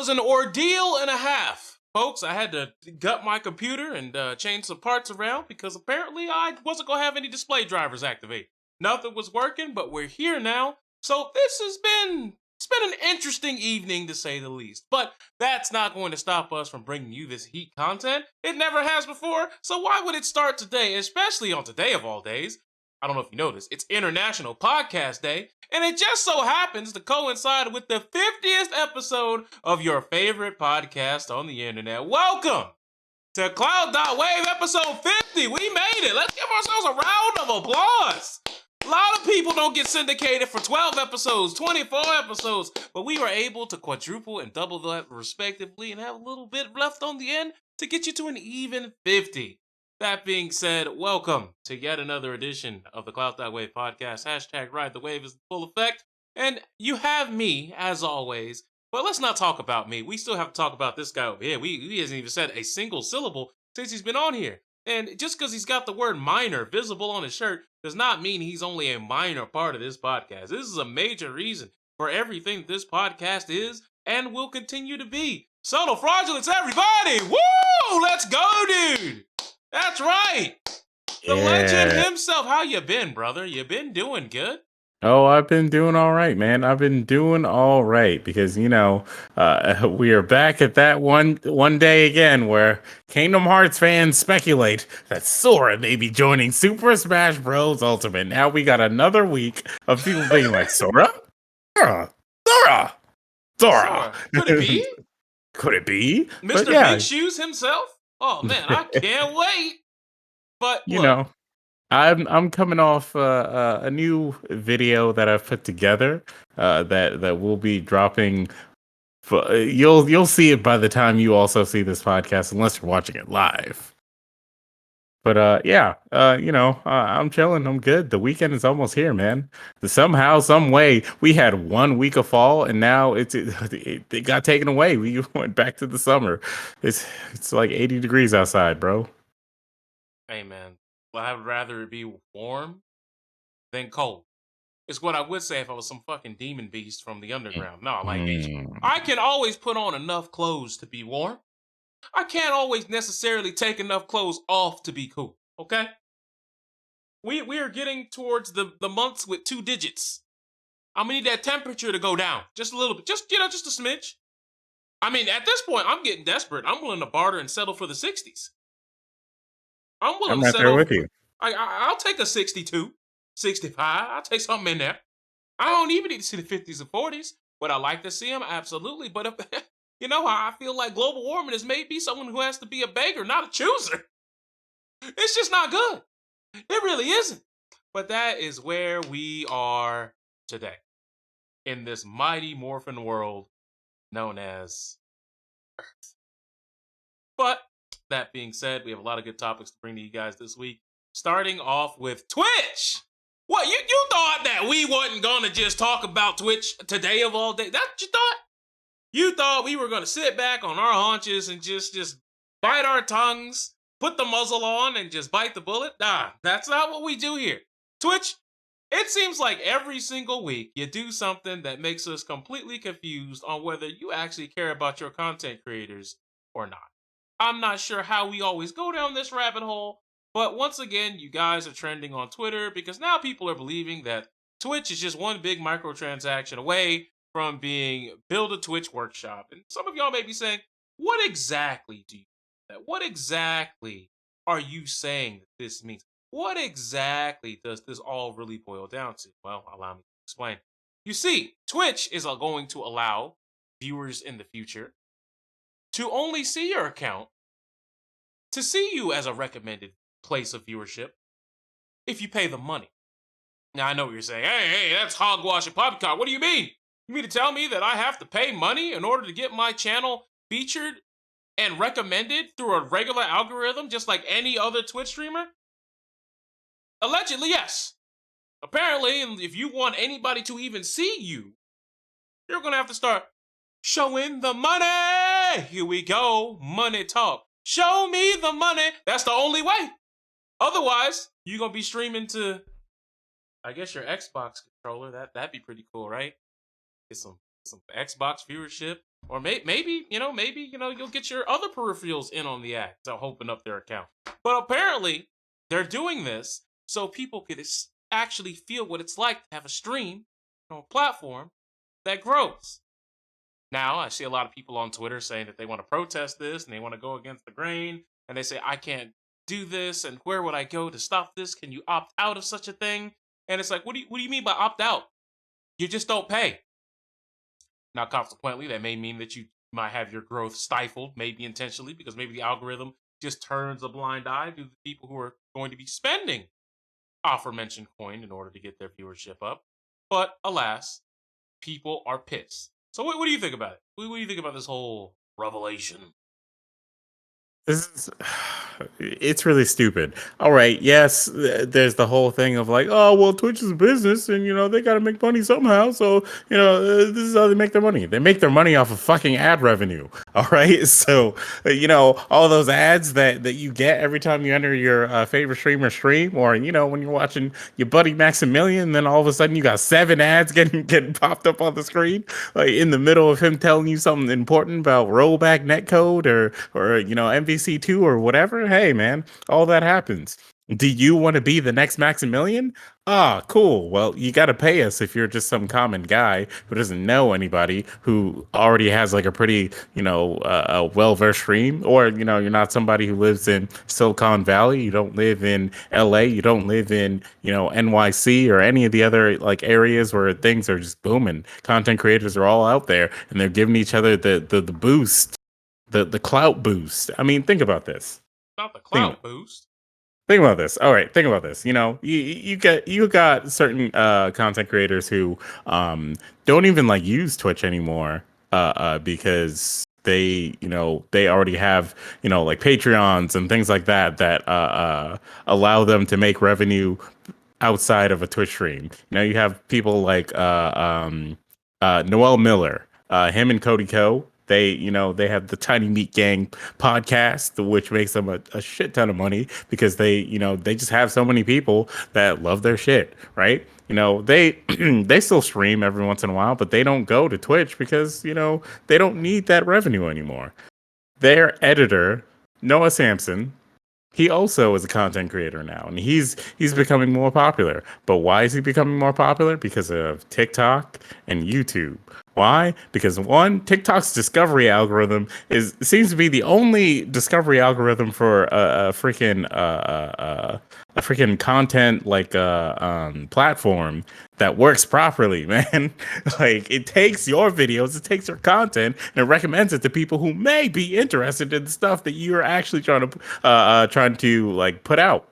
was an ordeal and a half. Folks, I had to gut my computer and change some parts around because apparently I wasn't going to have any display drivers activate. Nothing was working, but we're here now. So it's been an interesting evening to say the least. But that's not going to stop us from bringing you this heat content. It never has before, so why would it start today, especially on today of all days? I don't know if you noticed, it's International Podcast Day, and it just so happens to coincide with the 50th episode of your favorite podcast on the internet. Welcome to CLOUT.WAV episode 50. We made it. Let's give ourselves a round of applause. A lot of people don't get syndicated for 12 episodes, 24 episodes, but we were able to quadruple and double that respectively and have a little bit left on the end to get you to an even 50. That being said, welcome to yet another edition of the CLOUT.WAV podcast. Hashtag Ride the Wave is in full effect. And you have me, as always. But let's not talk about me. We still have to talk about this guy over here. He hasn't even said a single syllable since he's been on here. And just because he's got the word minor visible on his shirt does not mean he's only a minor part of this podcast. This is a major reason for everything this podcast is and will continue to be. Subtle Fraudulence, everybody! Woo! Let's go, dude! That's right. The legend himself. How you been, brother? You been doing good? Oh, I've been doing all right, man. I've been doing all right because, we are back at that one day again where Kingdom Hearts fans speculate that Sora may be joining Super Smash Bros. Ultimate. Now we got another week of people being like, Sora? Sora! Could it be? Could it be? Mr. Big Shoes himself? Oh, man, I can't wait. But, I'm coming off a new video that I've put together that will be dropping. You'll see it by the time you also see this podcast, unless you're watching it live. But I'm chilling. I'm good. The weekend is almost here, man. Somehow, some way, we had 1 week of fall, and now it got taken away. We went back to the summer. It's like 80 degrees outside, bro. Hey, man. Well, I would rather it be warm than cold. It's what I would say if I was some fucking demon beast from the underground. No, like, I can always put on enough clothes to be warm. I can't always necessarily take enough clothes off to be cool, okay? We are getting towards the months with 2 digits. I'm gonna need that temperature to go down just a little bit, just a smidge. I mean, at this point, I'm getting desperate. I'm willing to barter and settle for the 60s. I'm right there with you. I'll take a 62, 65. I'll take something in there. I don't even need to see the 50s and 40s. Would I like to see them? Absolutely. But if, you know how I feel like global warming is maybe someone who has to be a beggar, not a chooser. It's just not good. It really isn't. But that is where we are today. In this mighty morphin world known as Earth. But that being said, we have a lot of good topics to bring to you guys this week. Starting off with Twitch. What, you thought that we wasn't going to just talk about Twitch today of all day? That's what you thought? You thought we were going to sit back on our haunches and just bite our tongues, put the muzzle on, and just bite the bullet? Nah, that's not what we do here. Twitch, it seems like every single week you do something that makes us completely confused on whether you actually care about your content creators or not. I'm not sure how we always go down this rabbit hole, but once again, you guys are trending on Twitter because now people are believing that Twitch is just one big microtransaction away from being Build a Twitch Workshop. And some of y'all may be saying, what exactly do you mean? What exactly are you saying that this means? What exactly does this all really boil down to? Well, allow me to explain. You see, Twitch is going to allow viewers in the future to only see your account, to see you as a recommended place of viewership, if you pay them money. Now, I know what you're saying. Hey, that's hogwash and poppycock. What do you mean? You mean to tell me that I have to pay money in order to get my channel featured and recommended through a regular algorithm, just like any other Twitch streamer? Allegedly, yes. Apparently, if you want anybody to even see you, you're going to have to start showing the money. Here we go. Money talk. Show me the money. That's the only way. Otherwise, you're going to be streaming to, I guess, your Xbox controller. That'd be pretty cool, right? Get some Xbox viewership. Or maybe you'll get your other peripherals in on the act to open up their account. But apparently, they're doing this so people could actually feel what it's like to have a stream on a platform that grows. Now, I see a lot of people on Twitter saying that they want to protest this and they want to go against the grain, and they say, I can't do this, and where would I go to stop this? Can you opt out of such a thing? And it's like, what do you mean by opt out? You just don't pay. Now, consequently, that may mean that you might have your growth stifled, maybe intentionally, because maybe the algorithm just turns a blind eye to the people who are going to be spending aforementioned coin in order to get their viewership up. But alas, people are pissed. So what do you think about it? What do you think about this whole revelation? This is, it's really stupid. All right, yes, there's the whole thing of like, oh, well, Twitch is a business, and they got to make money somehow. So this is how they make their money. They make their money off of fucking ad revenue. All right, so all those ads that you get every time you enter your favorite streamer stream, or when you're watching your buddy Maximilian, then all of a sudden you got 7 ads getting popped up on the screen, like in the middle of him telling you something important about rollback netcode or MVC2 or whatever. Hey man, all that happens. Do you want to be the next Maximilian? Ah, cool. Well, you got to pay us if you're just some common guy who doesn't know anybody, who already has like a pretty, a well-versed stream, or, you're not somebody who lives in Silicon Valley. You don't live in LA. You don't live in, NYC or any of the other like areas where things are just booming. Content creators are all out there and they're giving each other the boost, the clout boost. I mean, think about this. Not the clout boost. Think about this. All right, think about this. You got certain content creators who don't even like use Twitch anymore because they already have like Patreons and things like that allow them to make revenue outside of a Twitch stream. You have people like Noel Miller, him and Cody Ko. They have the Tiny Meat Gang podcast, which makes them a shit ton of money because they just have so many people that love their shit, right? They they still stream every once in a while, but they don't go to Twitch because they don't need that revenue anymore. Their editor, Noah Sampson, he also is a content creator now, and he's becoming more popular. But why is he becoming more popular? Because of TikTok and YouTube. Why? Because one, TikTok's discovery algorithm seems to be the only discovery algorithm for a freaking content like platform that works properly, man. Like, it takes your videos, it takes your content, and it recommends it to people who may be interested in the stuff that you're actually trying to like put out.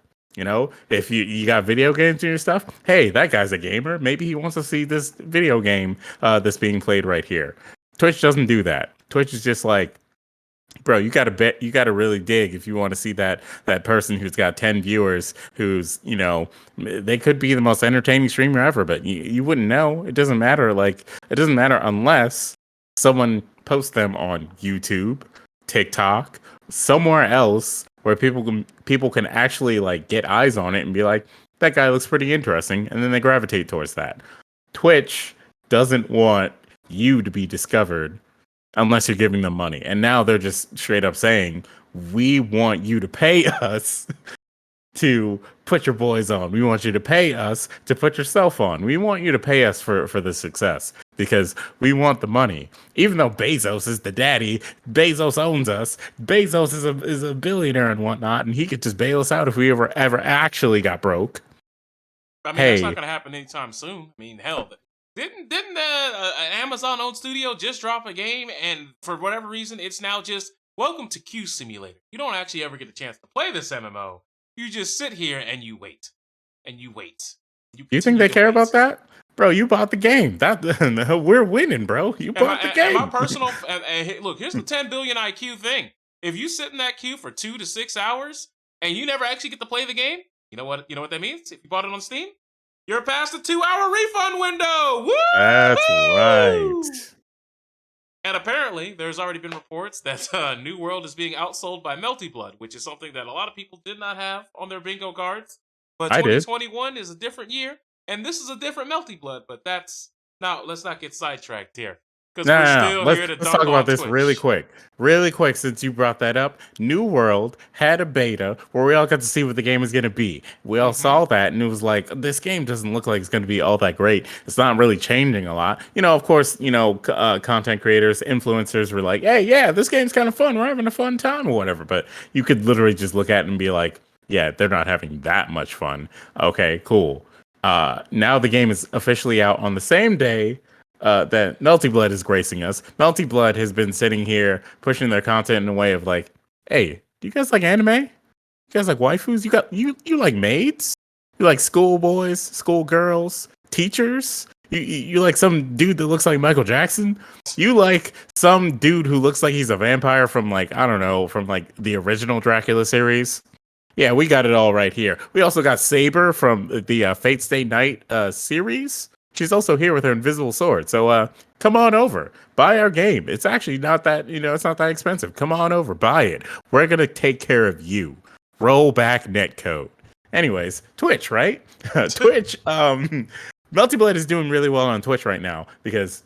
If you got video games in your stuff, hey, that guy's a gamer. Maybe he wants to see this video game that's being played right here. Twitch doesn't do that. Twitch is just like, bro, you gotta really dig if you want to see that person who's got 10 viewers, who's they could be the most entertaining streamer ever, but you wouldn't know. It doesn't matter. Like, it doesn't matter unless someone posts them on YouTube, TikTok, somewhere else where people can actually like get eyes on it and be like, that guy looks pretty interesting, and then they gravitate towards that. Twitch doesn't want you to be discovered unless you're giving them money. And now they're just straight up saying, we want you to pay us to put your boys on. We want you to pay us to put yourself on. We want you to pay us for the success because we want the money. Even though Bezos is the daddy, Bezos owns us. Bezos is a billionaire and whatnot, and he could just bail us out if we ever actually got broke. I mean, that's not going to happen anytime soon. I mean, hell, didn't an Amazon-owned studio just drop a game, and for whatever reason, it's now just, welcome to Q Simulator. You don't actually ever get a chance to play this MMO. You just sit here and you wait. And you wait. You think they care about that? Bro, you bought the game. We're winning, bro. You bought the game. My personal... look, here's the 10 billion IQ thing. If you sit in that queue for 2 to 6 hours, and you never actually get to play the game, you know what that means? If you bought it on Steam, you're past the 2-hour refund window! Woo! That's right. And apparently, there's already been reports that New World is being outsold by Melty Blood, which is something that a lot of people did not have on their bingo cards. But 2021 is a different year, and this is a different Melty Blood. But let's not get sidetracked here. because No, we're no, no. still Let's here to let's talk dunk about on this really Twitch. quick. Really quick, since you brought that up. New World had a beta where we all got to see what the game was gonna be. We all Mm-hmm. saw that and it was like, this game doesn't look like it's gonna be all that great. It's not really changing a lot. Of course, content creators, influencers were like, hey, yeah, this game's kind of fun. We're having a fun time or whatever. But you could literally just look at it and be like, yeah, they're not having that much fun. Okay, cool. Now the game is officially out on the same day that Melty Blood is gracing us. Melty Blood has been sitting here pushing their content in a way of like, hey, do you guys like anime? You guys like waifus? You like maids? You like schoolboys, schoolgirls, teachers? You like some dude that looks like Michael Jackson? You like some dude who looks like he's a vampire from like, I don't know, from like the original Dracula series? Yeah, we got it all right here. We also got Saber from the Fate Stay Night series. She's also here with her invisible sword. So come on over. Buy our game. It's actually not that, it's not that expensive. Come on over. Buy it. We're going to take care of you. Roll back netcode. Anyways, Twitch, right? Twitch. Melty Blade is doing really well on Twitch right now because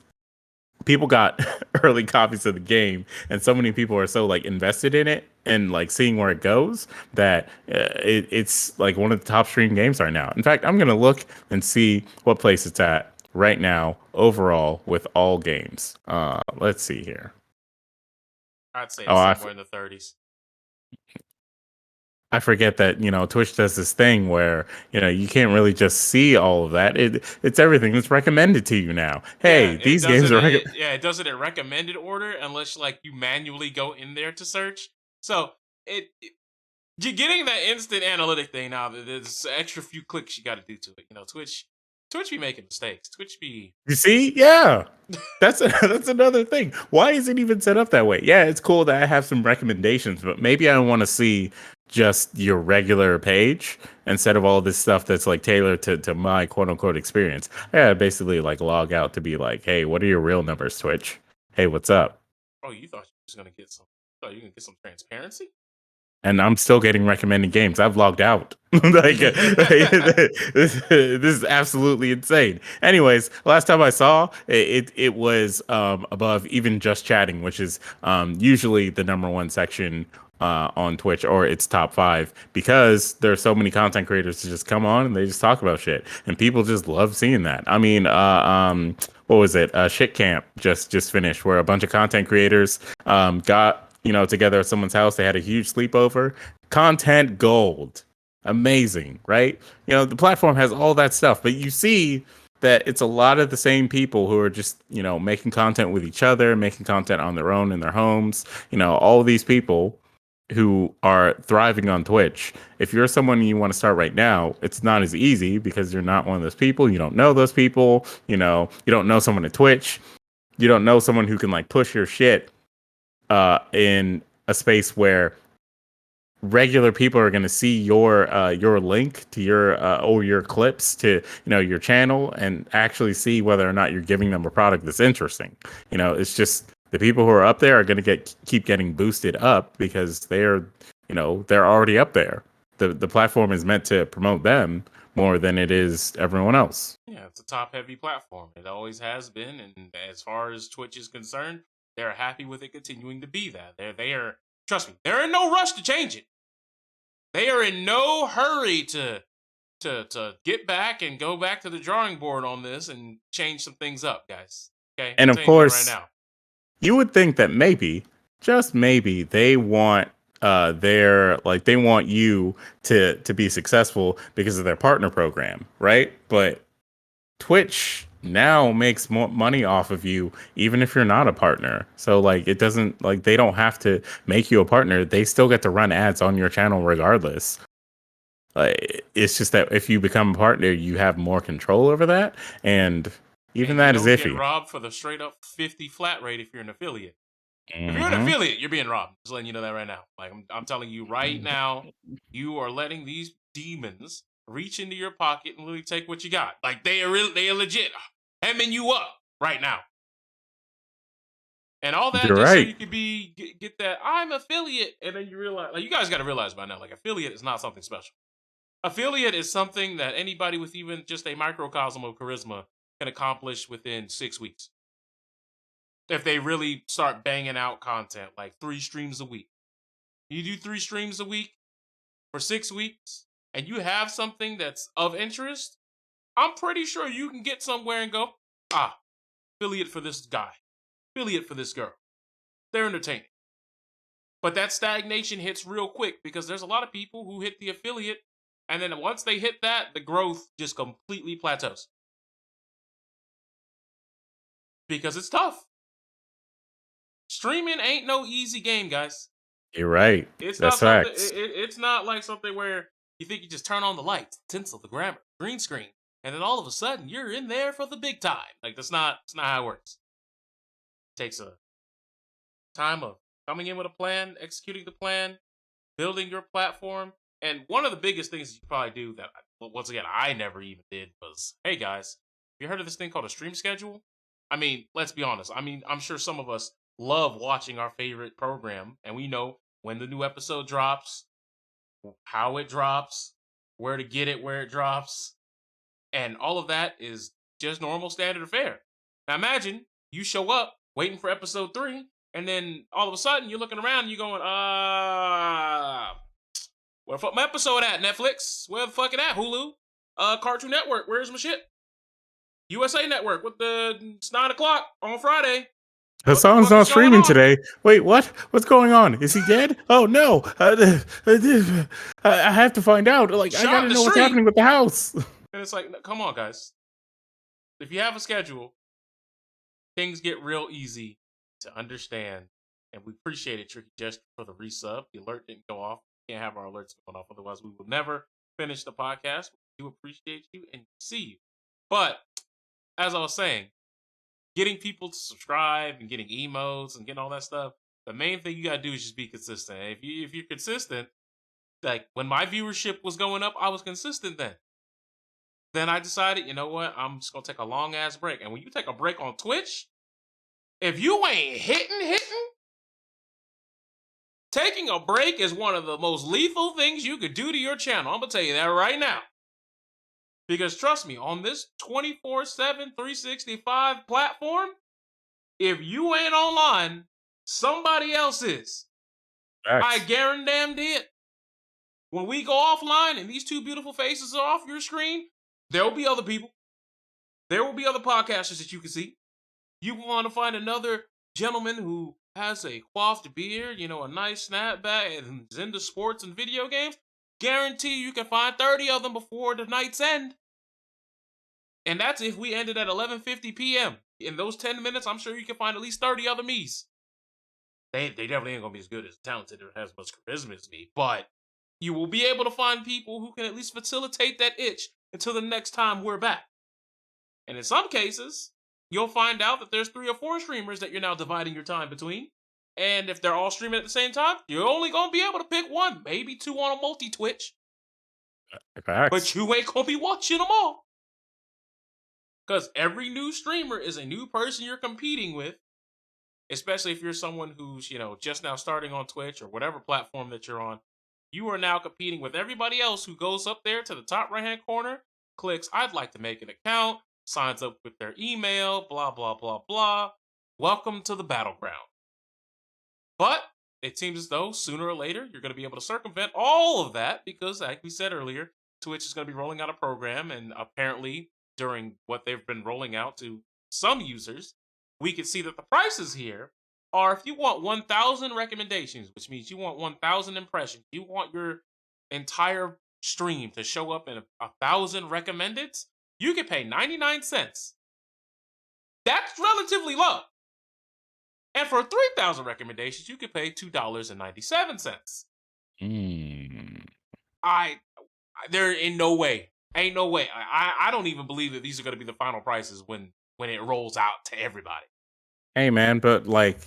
people got early copies of the game and so many people are so like invested in it and like seeing where it goes that it's like one of the top streamed games right now. In fact, I'm gonna look and see what place it's at right now overall with all games. Let's see here. I'd say Oh, it's somewhere in the 30s. I forget that Twitch does this thing where you can't really just see all of that. It's everything that's recommended to you now. Yeah, Hey, it these does games it. are Yeah, it does it in recommended order unless like you manually go in there to search. So you're getting that instant analytic thing now. There's an extra few clicks you got to do to it. Twitch be making mistakes. Twitch be. You see? Yeah. That's another thing. Why is it even set up that way? Yeah, it's cool that I have some recommendations, but maybe I want to see just your regular page instead of all this stuff that's like tailored to my quote unquote experience. I gotta basically like log out to be like, hey, what are your real numbers, Twitch? Hey, what's up? Oh, you thought you was gonna get some? Oh, you gonna get some transparency? And I'm still getting recommended games. I've logged out. This is absolutely insane. Anyways, last time I saw it was above even just chatting, which is usually the number one section on Twitch, or it's top 5 because there are so many content creators to just come on and they just talk about shit, and people just love seeing that. I mean, what was it? Shit Camp just finished, where a bunch of content creators got together at someone's house. They had a huge sleepover. Content gold. Amazing, right? The platform has all that stuff, but you see that it's a lot of the same people who are just, making content with each other, making content on their own in their homes. All these people who are thriving on Twitch. If you're someone you want to start right now, it's not as easy because you're not one of those people. You don't know those people. You don't know someone at Twitch. You don't know someone who can like push your shit in a space where regular people are going to see your link to your or your clips to your channel and actually see whether or not you're giving them a product that's interesting. It's just the people who are up there are going to keep getting boosted up because they're already up there. The platform is meant to promote them more than it is everyone else. Yeah, it's a top heavy platform. It always has been, and as far as Twitch is concerned, they're happy with it continuing to be that. They are trust me, they're in no rush to change it. They are in no hurry to get back and go back to the drawing board on this and change some things up, guys. Okay, And I'm of telling you that right course, now. you would think that maybe, just maybe, they want they want you to be successful because of their partner program, right? But Twitch now makes more money off of you even if you're not a partner. So like it doesn't like they don't have to make you a partner. They still get to run ads on your channel regardless. It's just that if you become a partner, you have more control over that, and even And you that is don't get iffy. robbed for the straight up 50 flat rate if you're an affiliate. If you're an Hmm. affiliate, you're being robbed. Just letting you know that right now. Like I'm telling you right now, you are letting these demons reach into your pocket and really take what you got. Like they are legit hemming you up right now. And all that You're just so right. you could get that I'm affiliate, and then you realize like you guys got to realize by now like affiliate is not something special. Affiliate is something that anybody with even just a microcosm of charisma can accomplish within 6 weeks. if they really start banging out content like 3 streams a week. You do 3 streams a week for 6 weeks, and you have something that's of interest, I'm pretty sure you can get somewhere and go, affiliate for this guy, affiliate for this girl. They're entertaining. But that stagnation hits real quick because there's a lot of people who hit the affiliate, and then once they hit that, the growth just completely plateaus. Because it's tough. Streaming ain't no easy game, guys. You're right. It's not That's something. facts. It's not like something where you think you just turn on the lights, tinsel, the grammar, green screen, and then all of a sudden you're in there for the big time. Like that's not how it works. It takes a time of coming in with a plan, executing the plan, building your platform, and one of the biggest things you probably do that once again I never even did was, hey guys, have you heard of this thing called a stream schedule? I mean, let's be honest. I mean, I'm sure some of us love watching our favorite program, and we know when the new episode drops, how it drops, where to get it, where it drops, and all of that is just normal standard fare. Now imagine you show up waiting for episode 3, and then all of a sudden you're looking around and you're going, where the fuck my episode at, Netflix? Where the fuck it at, Hulu? Cartoon Network, where's my shit? USA Network, it's 9 o'clock on Friday. Hassan's not streaming today. Wait, what? What's going on? Is he dead? Oh no! I have to find out. Like, I gotta know what's happening with the house. And it's like, come on, guys. If you have a schedule, things get real easy to understand. And we appreciate it, Tricky Gesture, for the resub. The alert didn't go off. We can't have our alerts going off, otherwise we will never finish the podcast. We do appreciate you and see you. But as I was saying, getting people to subscribe and getting emotes and getting all that stuff, the main thing you gotta do is just be consistent. And if you're consistent, like when my viewership was going up, I was consistent then. Then I decided, you know what, I'm just gonna take a long ass break. And when you take a break on Twitch, if you ain't hitting, taking a break is one of the most lethal things you could do to your channel. I'm gonna tell you that right now. Because trust me, on this 24/7, 365 platform, if you ain't online, somebody else is. Facts. I guarantee it. When we go offline and these 2 beautiful faces are off your screen, there will be other people. There will be other podcasters that you can see. You want to find another gentleman who has a coiffed beard, a nice snapback, and is into sports and video games. Guarantee you can find 30 of them before the night's end. And that's if we ended at 11:50 p.m. In those 10 minutes, I'm sure you can find at least 30 other me's. They definitely ain't gonna be as good as talented or as much charisma as me, but you will be able to find people who can at least facilitate that itch until the next time we're back. And in some cases, you'll find out that there's 3 or 4 streamers that you're now dividing your time between. And if they're all streaming at the same time, you're only gonna be able to pick 1, maybe 2 on a multi-Twitch. But you ain't gonna be watching them all. Because every new streamer is a new person you're competing with, especially if you're someone who's, just now starting on Twitch or whatever platform that you're on. You are now competing with everybody else who goes up there to the top right-hand corner, clicks, I'd like to make an account, signs up with their email, blah, blah, blah, blah. Welcome to the battleground. But it seems as though sooner or later, you're going to be able to circumvent all of that because, like we said earlier, Twitch is going to be rolling out a program, and apparently during what they've been rolling out to some users, we can see that the prices here are, if you want 1,000 recommendations, which means you want 1,000 impressions, you want your entire stream to show up in 1,000 recommendeds, you can pay 99 cents. That's relatively low. And for 3,000 recommendations, you can pay $2.97. There ain't no way. Ain't no way. I don't even believe that these are going to be the final prices when it rolls out to everybody. Hey man, but like,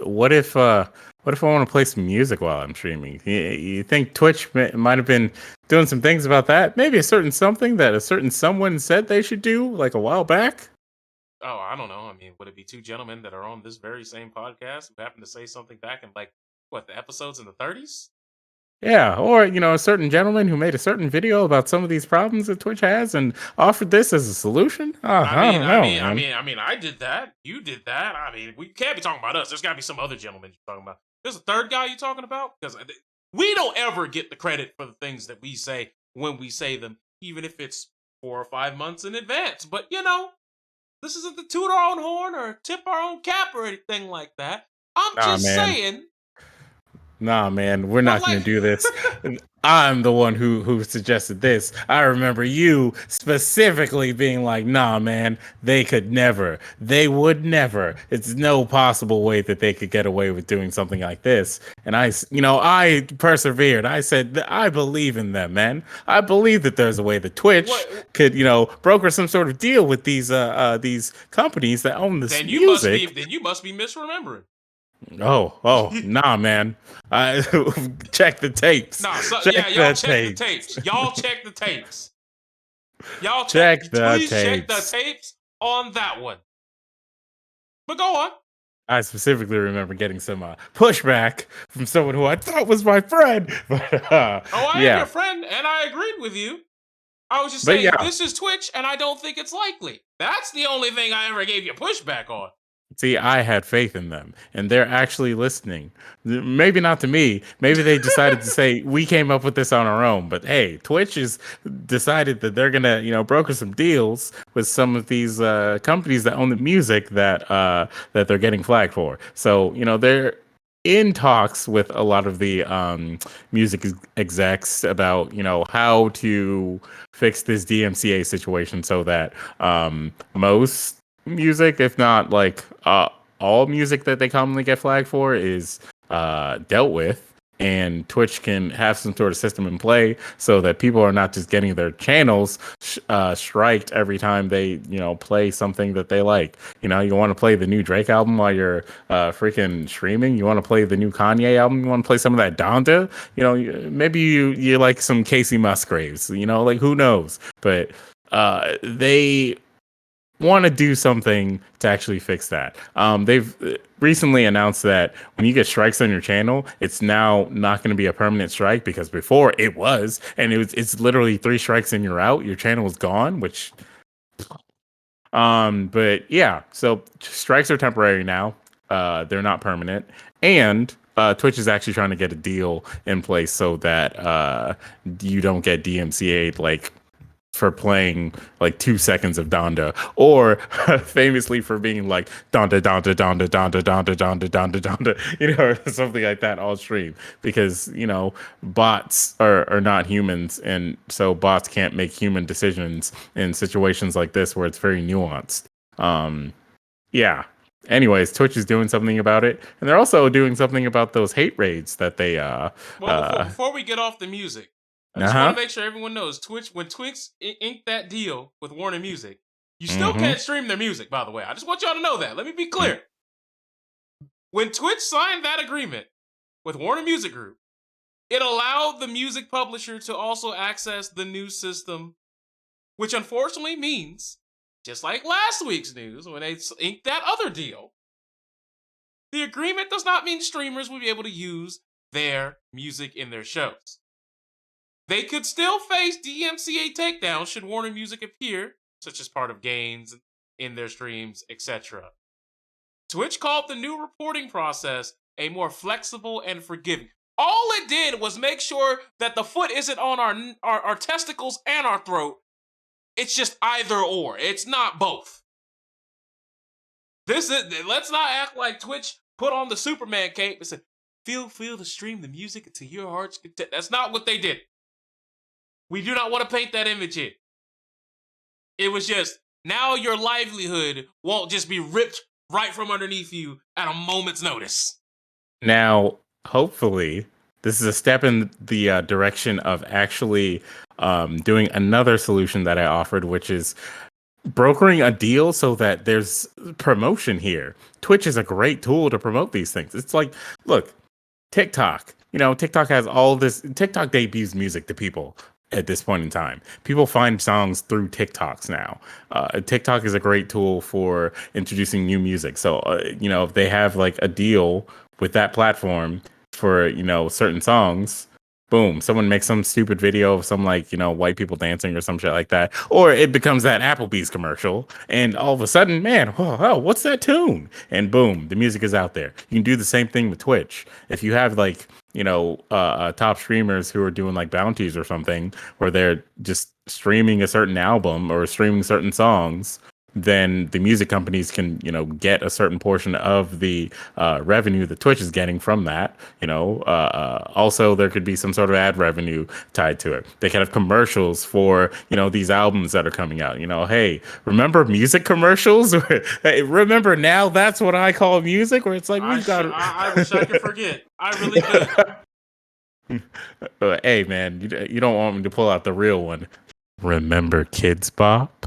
what if I want to play some music while I'm streaming? You think Twitch might have been doing some things about that? Maybe a certain something that a certain someone said they should do like a while back? Oh, I don't know. I mean, would it be 2 gentlemen that are on this very same podcast who happen to say something back in the episodes in the 30s? Yeah, or a certain gentleman who made a certain video about some of these problems that Twitch has and offered this as a solution. I don't know, man. I did that. You did that. I mean, we can't be talking about us. There's got to be some other gentleman you're talking about. There's a third guy you're talking about because we don't ever get the credit for the things that we say when we say them, even if it's 4 or 5 months in advance. But this isn't to toot our own horn or tip our own cap or anything like that. I'm Nah, just man. saying. Nah, man, we're But not going to do this. I'm the one who suggested this. I remember you specifically being like, "Nah, man, they could never. They would never. It's no possible way that they could get away with doing something like this." And I persevered. I said, "I believe in them, man. I believe that there's a way that Twitch could, broker some sort of deal with these companies that own this music." Then you must be misremembering. Oh, nah, man. I check the tapes. Nah, Y'all check the tapes. Y'all check the tapes. Please check the tapes on that one. But go on. I specifically remember getting some pushback from someone who I thought was my friend. But, I am your friend, and I agreed with you. I was just saying, this is Twitch, and I don't think it's likely. That's the only thing I ever gave you pushback on. See, I had faith in them, and they're actually listening. Maybe not to me. Maybe they decided to say, we came up with this on our own. But hey, Twitch has decided that they're going to, broker some deals with some of these companies that own the music that they're getting flagged for. So, they're in talks with a lot of the music execs about, how to fix this DMCA situation so that most music, if not like all music that they commonly get flagged for, is dealt with, and Twitch can have some sort of system in play so that people are not just getting their channels striked every time they play something that they like. You want to play the new Drake album while you're freaking streaming. You want to play the new Kanye album. You want to play some of that Donda. Maybe you like some Casey Musgraves. Like, who knows? But they want to do something to actually fix that. They've recently announced that when you get strikes on your channel, it's now not going to be a permanent strike, because before it was, and it's literally 3 strikes and you're out. Your channel is gone, which but yeah, so strikes are temporary now. They're not permanent. And Twitch is actually trying to get a deal in place so that you don't get DMCA'd like for playing like 2 seconds of Donda, or famously for being like Donda Donda Donda Donda Donda Donda Donda Donda, or something like that all stream, because bots are not humans, and so bots can't make human decisions in situations like this where it's very nuanced. Yeah. Anyways, Twitch is doing something about it, and they're also doing something about those hate raids that they before we get off the music, I just want to make sure everyone knows when Twix inked that deal with Warner Music, you still can't stream their music, by the way. I just want y'all to know that. Let me be clear. When Twitch signed that agreement with Warner Music Group, it allowed the music publisher to also access the news system, which unfortunately means, just like last week's news, when they inked that other deal, the agreement does not mean streamers will be able to use their music in their shows. They could still face DMCA takedowns should Warner Music appear, such as part of gains in their streams, etc. Twitch called the new reporting process a more flexible and forgiving. All it did was make sure that the foot isn't on our testicles and our throat. It's just either or. It's not both. Let's not act like Twitch put on the Superman cape and said, feel to stream the music until your heart's content. That's not what they did. We do not want to paint that image here. It was just, now your livelihood won't just be ripped right from underneath you at a moment's notice. Now, hopefully, this is a step in the direction of actually doing another solution that I offered, which is brokering a deal so that there's promotion here. Twitch is a great tool to promote these things. It's like, look, TikTok. TikTok has all this. TikTok debuts music to people at this point in time. People find songs through TikToks now. TikTok is a great tool for introducing new music. So, if they have like a deal with that platform for, certain songs, boom, someone makes some stupid video of some like, white people dancing or some shit like that. Or it becomes that Applebee's commercial. And all of a sudden, man, oh, what's that tune? And boom, the music is out there. You can do the same thing with Twitch. If you have like, top streamers who are doing like bounties or something, where they're just streaming a certain album or streaming certain songs, then the music companies can, get a certain portion of the revenue that Twitch is getting from that. Also, there could be some sort of ad revenue tied to it. They could have commercials for, these albums that are coming out. Hey, remember music commercials? Hey, remember now that's what I call music, where it's like we've got. I wish I could forget. I really could. Hey, man, you don't want me to pull out the real one. Remember Kids Bop?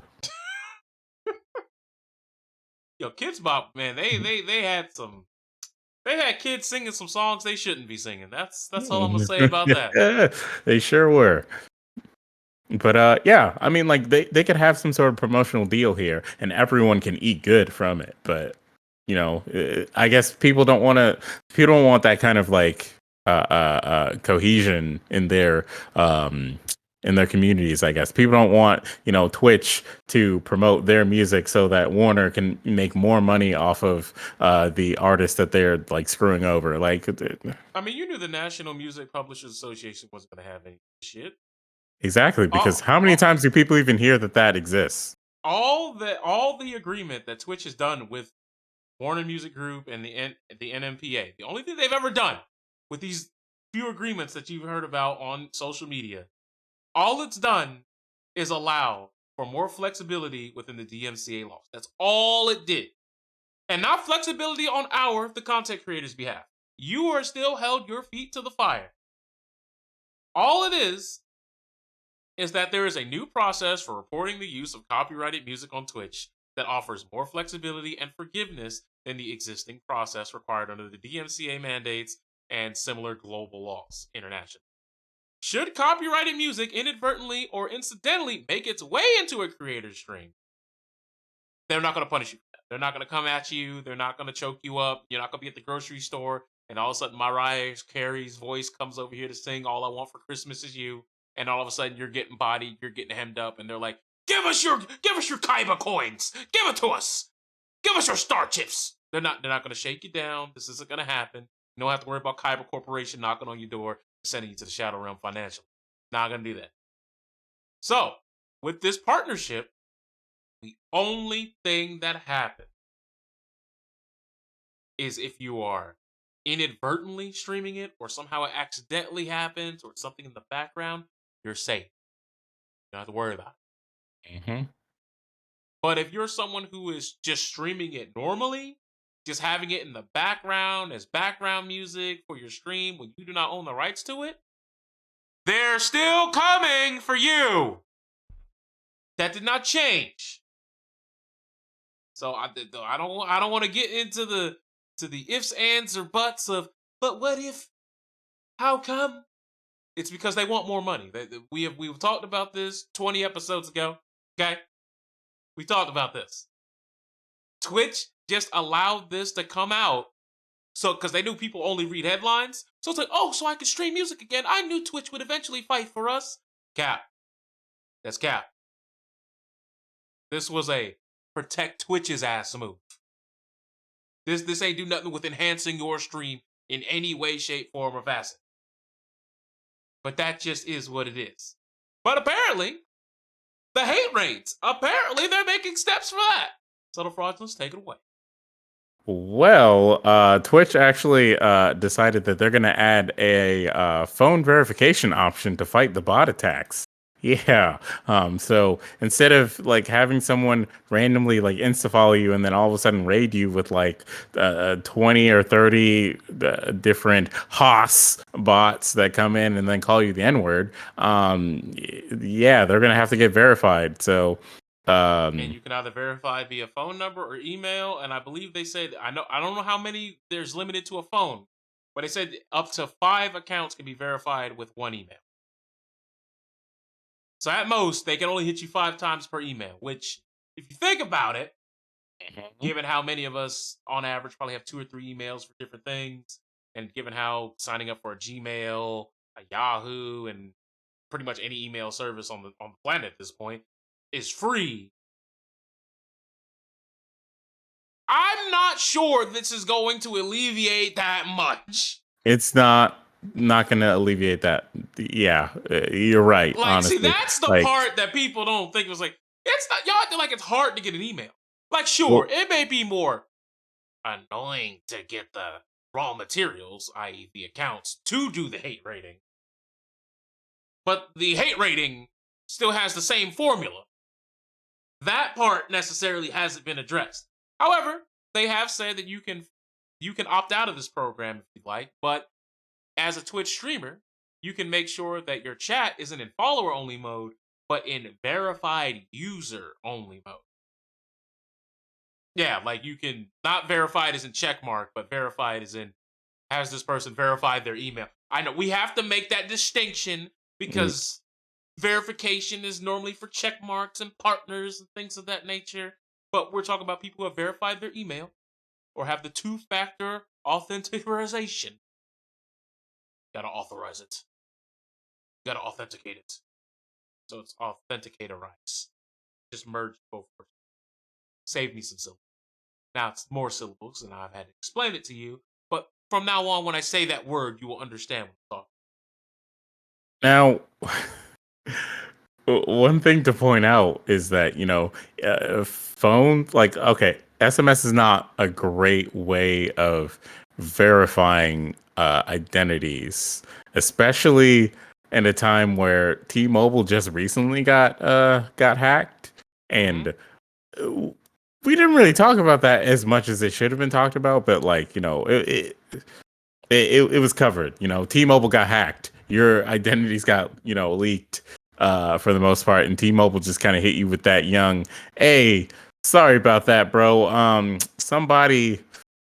Yo, Kids Bop, man, they had kids singing some songs they shouldn't be singing. That's all I'm gonna say about that. They sure were. But yeah, I mean, like they could have some sort of promotional deal here, and everyone can eat good from it. But I guess people don't want to. People don't want that kind of like cohesion in their communities. I guess people don't want Twitch to promote their music so that Warner can make more money off of the artists that they're like screwing over. Like, I mean, you knew the National Music Publishers Association wasn't gonna have any shit. Exactly, because how many times do people even hear that exists? All the agreement that Twitch has done with Warner Music Group and the NMPA, the only thing they've ever done with these few agreements that you've heard about on social media, all it's done is allow for more flexibility within the DMCA laws. That's all it did. And not flexibility on the content creators' behalf. You are still held your feet to the fire. All it is that there is a new process for reporting the use of copyrighted music on Twitch that offers more flexibility and forgiveness than the existing process required under the DMCA mandates and similar global laws internationally. Should copyrighted music inadvertently or incidentally make its way into a creator's stream, they're not going to punish you for that. They're not going to come at you. They're not going to choke you up. You're not going to be at the grocery store and all of a sudden Mariah Carey's voice comes over here to sing All I Want for Christmas Is You. And all of a sudden you're getting bodied, you're getting hemmed up, and they're like, give us your Kaiba coins. Give it to us. Give us your star chips. They're not gonna shake you down. This isn't gonna happen. You don't have to worry about Kaiba Corporation knocking on your door, sending you to the Shadow Realm financially. Not gonna do that. So, with this partnership, the only thing that happens is if you are inadvertently streaming it or somehow it accidentally happens or something in the background, you're safe. You don't have to worry about it. Mm-hmm. But if you're someone who is just streaming it normally, just having it in the background as background music for your stream when you do not own the rights to it, they're still coming for you. That did not change. So I don't want to get into the ifs, ands, or buts of, but what if? How come? It's because they want more money. We've talked about this 20 episodes ago. Okay, we talked about this. Twitch just allowed this to come out, so because they knew people only read headlines. So it's like, oh, so I could stream music again. I knew Twitch would eventually fight for us. Cap. That's cap. This was a protect Twitch's ass move. This ain't do nothing with enhancing your stream in any way, shape, form, or facet. But that just is what it is. But apparently, the hate rates, apparently they're making steps for that. Subtle fraudulence, take it away. Well, Twitch actually decided that they're going to add a phone verification option to fight the bot attacks. Yeah. So instead of like having someone randomly like insta follow you and then all of a sudden raid you with like 20 or 30 different Haas bots that come in and then call you the N-word, yeah, they're gonna have to get verified. So and you can either verify via phone number or email, and I believe they said I don't know how many there's limited to a phone, but they said up to 5 accounts can be verified with 1 email. So at most, they can only hit you 5 times per email, which, if you think about it, given how many of us, on average, probably have 2 or 3 emails for different things, and given how signing up for a Gmail Yahoo and pretty much any email service on the planet at this point is free. I'm not sure this is going to alleviate that much. It's not going to alleviate that. Yeah, you're right. Like, honestly, see, that's the like, part that people don't think was like, it's not, y'all acting like it's hard to get an email. Like, sure, well, it may be more annoying to get the raw materials, i.e., the accounts, to do the hate rating. But the hate rating still has the same formula. That part necessarily hasn't been addressed. However, they have said that you can opt out of this program if you'd like, but as a Twitch streamer, you can make sure that your chat isn't in follower only mode, but in verified user only mode. Yeah, like you can not verified as in check mark, but verified as in has this person verified their email. I know we have to make that distinction because verification is normally for check marks and partners and things of that nature. But we're talking about people who have verified their email or have the two-factor authentication. Gotta authorize it. Gotta authenticate it. So it's authenticatorized. Just merge both words. Save me some syllables. Now it's more syllables, and I've had to explain it to you. But from now on, when I say that word, you will understand what I'm talking. now, one thing to point out is that phone, like, okay, SMS is not a great way of verifying identities, especially in a time where T-Mobile just recently got hacked, and we didn't really talk about that as much as it should have been talked about. But like, it was covered. T-Mobile got hacked. Your identities got leaked for the most part, and T-Mobile just kind of hit you with that young, hey, sorry about that, bro. Somebody,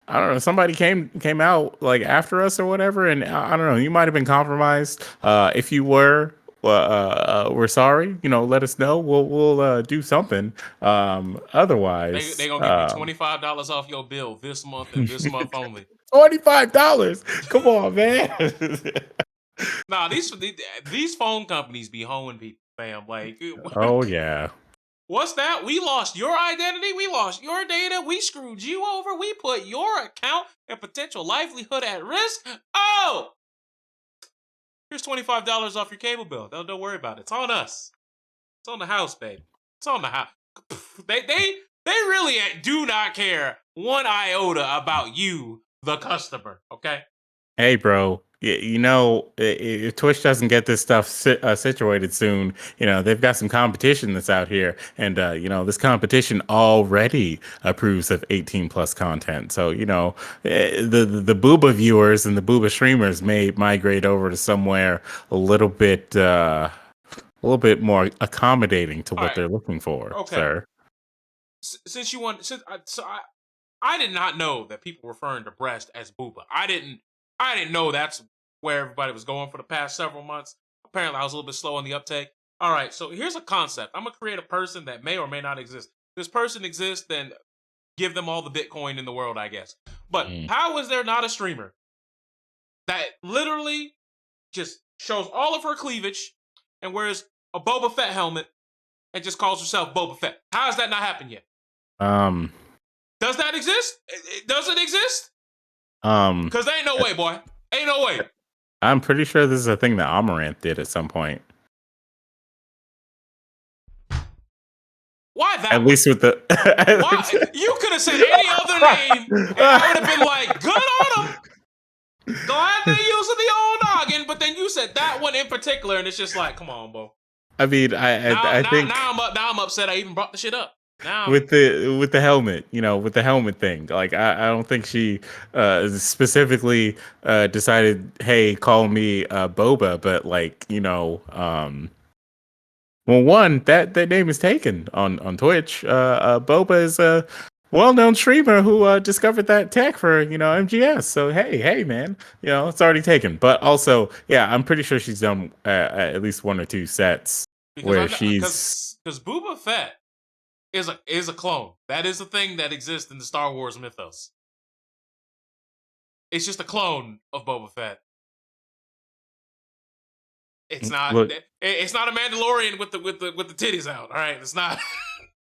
I don't know, somebody came out like after us or whatever, and I don't know, you might have been compromised. If you were, we're sorry. Let us know. We'll do something. Otherwise, They gonna give you $25 off your bill this month and this month only. $25. Come on, man. Nah, these phone companies be hoeing people, fam. Like, Oh yeah. what's that? We lost your identity. We lost your data. We screwed you over. We put your account and potential livelihood at risk. Oh, here's $25 off your cable bill. Don't worry about it. It's on us. It's on the house, babe. It's on the house. They really do not care one iota about you, the customer. Okay. Hey, bro. If Twitch doesn't get this stuff situated soon, they've got some competition that's out here, and this competition already approves of 18 plus content. So the booba viewers and the booba streamers may migrate over to somewhere a little bit more accommodating to All what right. they're looking for, Okay. sir. Since you want, I did not know that people were referring to breast as booba. I didn't know that's where everybody was going for the past several months. Apparently, I was a little bit slow on the uptake. All right, so here's a concept. I'm gonna create a person that may or may not exist. This person exists, then give them all the Bitcoin in the world, I guess. But how is there not a streamer that literally just shows all of her cleavage and wears a Boba Fett helmet and just calls herself Boba Fett? How has that not happened yet? Does that exist? Does it exist? Because there ain't no way, boy. Ain't no way. I'm pretty sure this is a thing that Amaranth did at some point. Why that? At least with the. Why? You could have said any other name, and I would have been like, good on them. Glad they using the old noggin, but then you said that one in particular, and it's just like, come on, bro. I mean, I think now I'm upset. I even brought the shit up. Now with the helmet, with the helmet thing, like I don't think she specifically decided, hey, call me Boba, but like well, one that name is taken on Twitch. Boba is a well-known streamer who discovered that tech for MGS. So hey man, it's already taken. But also, yeah, I'm pretty sure she's done at least one or two sets where she's because Boba Fett is a clone. That is a thing that exists in the Star Wars mythos. It's just a clone of Boba Fett. It's not. Look, It's not a Mandalorian with the titties out. All right, it's not.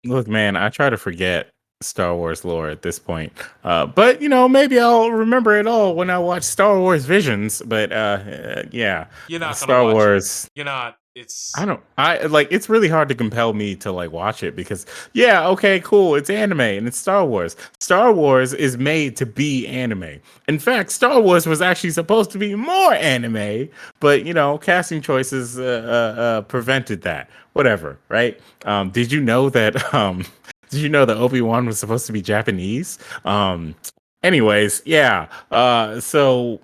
look, man, I try to forget Star Wars lore at this point. But you know, maybe I'll remember it all when I watch Star Wars Visions. But yeah, You're not gonna Star watch it. Wars. You're not. I It's don't. I like. It's really hard to compel me to like watch it because yeah, okay, cool. It's anime and it's Star Wars. Star Wars is made to be anime. In fact, Star Wars was actually supposed to be more anime, but you know, casting choices prevented that. Whatever, right? Did you know that? Did you know that Obi-Wan was supposed to be Japanese? Anyways, yeah. So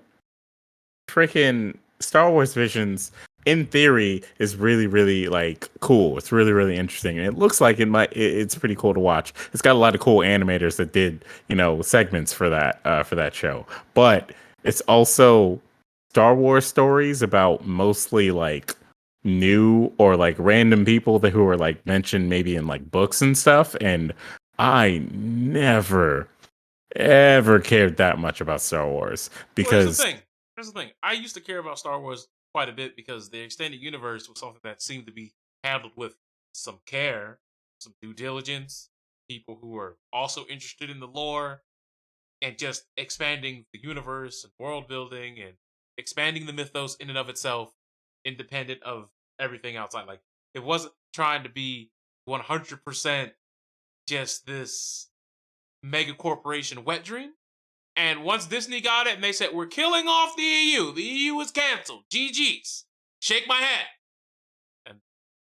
freaking Star Wars Visions in theory is really really like cool. It's really really interesting and it looks like it's pretty cool to watch. It's got a lot of cool animators that did, you know, segments for that show. But it's also Star Wars stories about mostly like new or like random people that who are like mentioned maybe in like books and stuff, and I never ever cared that much about Star Wars well. Here's the because thing. Here's the thing. I used to care about Star Wars quite a bit because the extended universe was something that seemed to be handled with some care, some due diligence. People who were also interested in the lore and just expanding the universe and world building and expanding the mythos in and of itself, independent of everything outside. Like it wasn't trying to be 100% just this mega corporation wet dream. And once Disney got it and they said, we're killing off the EU is canceled. GG's. Shake my hand. And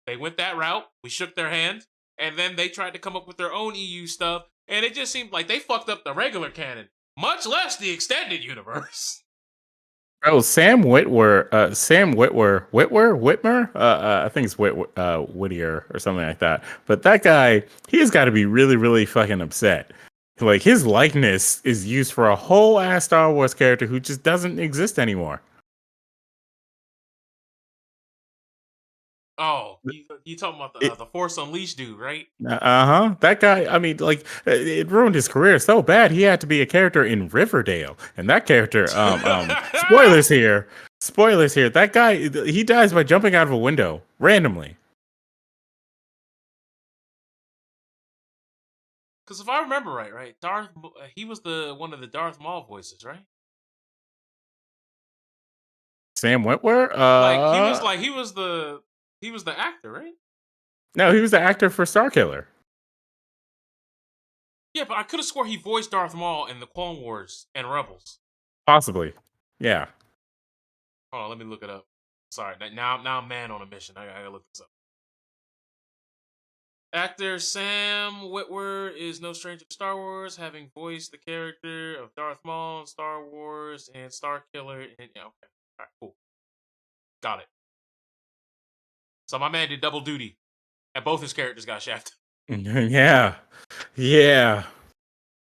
they went that route. We shook their hands. And then they tried to come up with their own EU stuff. And it just seemed like they fucked up the regular canon, much less the extended universe. oh, Whitmer. I think it's Whittier or something like that. But that guy, he's got to be really, really fucking upset. Like his likeness is used for a whole ass Star Wars character who just doesn't exist anymore. Oh, you talking about the Force Unleashed dude, right? Uh-huh. That guy, I mean, like, it ruined his career so bad he had to be a character in Riverdale. And that character, spoilers here. Spoilers here. That guy, he dies by jumping out of a window randomly. Because if I remember right, he was the one of the Darth Maul voices, right? Sam Witwer? He was the actor, right? No, he was the actor for Starkiller. Yeah, but I could have swore he voiced Darth Maul in the Clone Wars and Rebels. Possibly. Yeah. Hold on, let me look it up. Sorry, now I'm man on a mission. I gotta look this up. Actor Sam Witwer is no stranger to Star Wars, having voiced the character of Darth Maul in Star Wars and Starkiller. And yeah, okay, all right, cool, got it. So my man did double duty, and both his characters got shafted. Yeah. Yeah.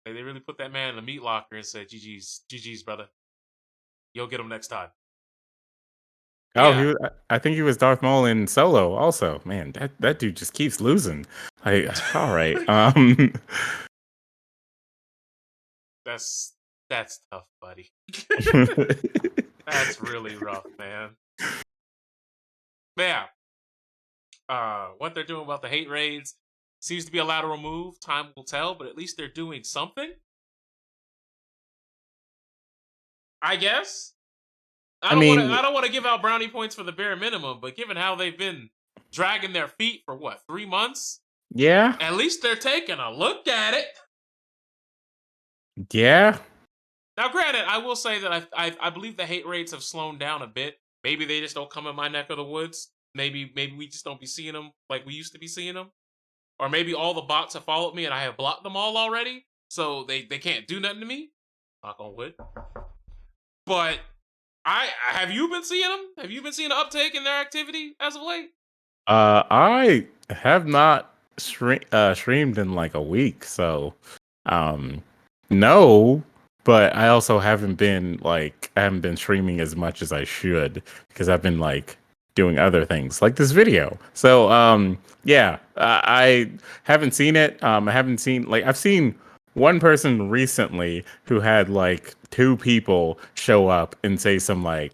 They really put that man in the meat locker and said, GG's, brother. You'll get him next time. Oh, Yeah. I think he was Darth Maul in Solo also. Man, that dude just keeps losing. All right. That's tough, buddy. That's really rough, man. Yeah. What they're doing about the hate raids seems to be a lateral move. Time will tell, but at least they're doing something. I guess. I don't want to give out brownie points for the bare minimum, but given how they've been dragging their feet for what, 3 months? Yeah. At least they're taking a look at it. Yeah. Now, granted, I will say that I believe the hate rates have slowed down a bit. Maybe they just don't come in my neck of the woods. Maybe we just don't be seeing them like we used to be seeing them. Or maybe all the bots have followed me and I have blocked them all already, so they can't do nothing to me. Knock on wood. But have you been seeing them? Have you been seeing an uptake in their activity as of late? I have not streamed in like a week, so no. But I also haven't been streaming as much as I should because I've been like doing other things like this video. So yeah, I haven't seen it. I haven't seen I've seen one person recently who had like 2 people show up and say some like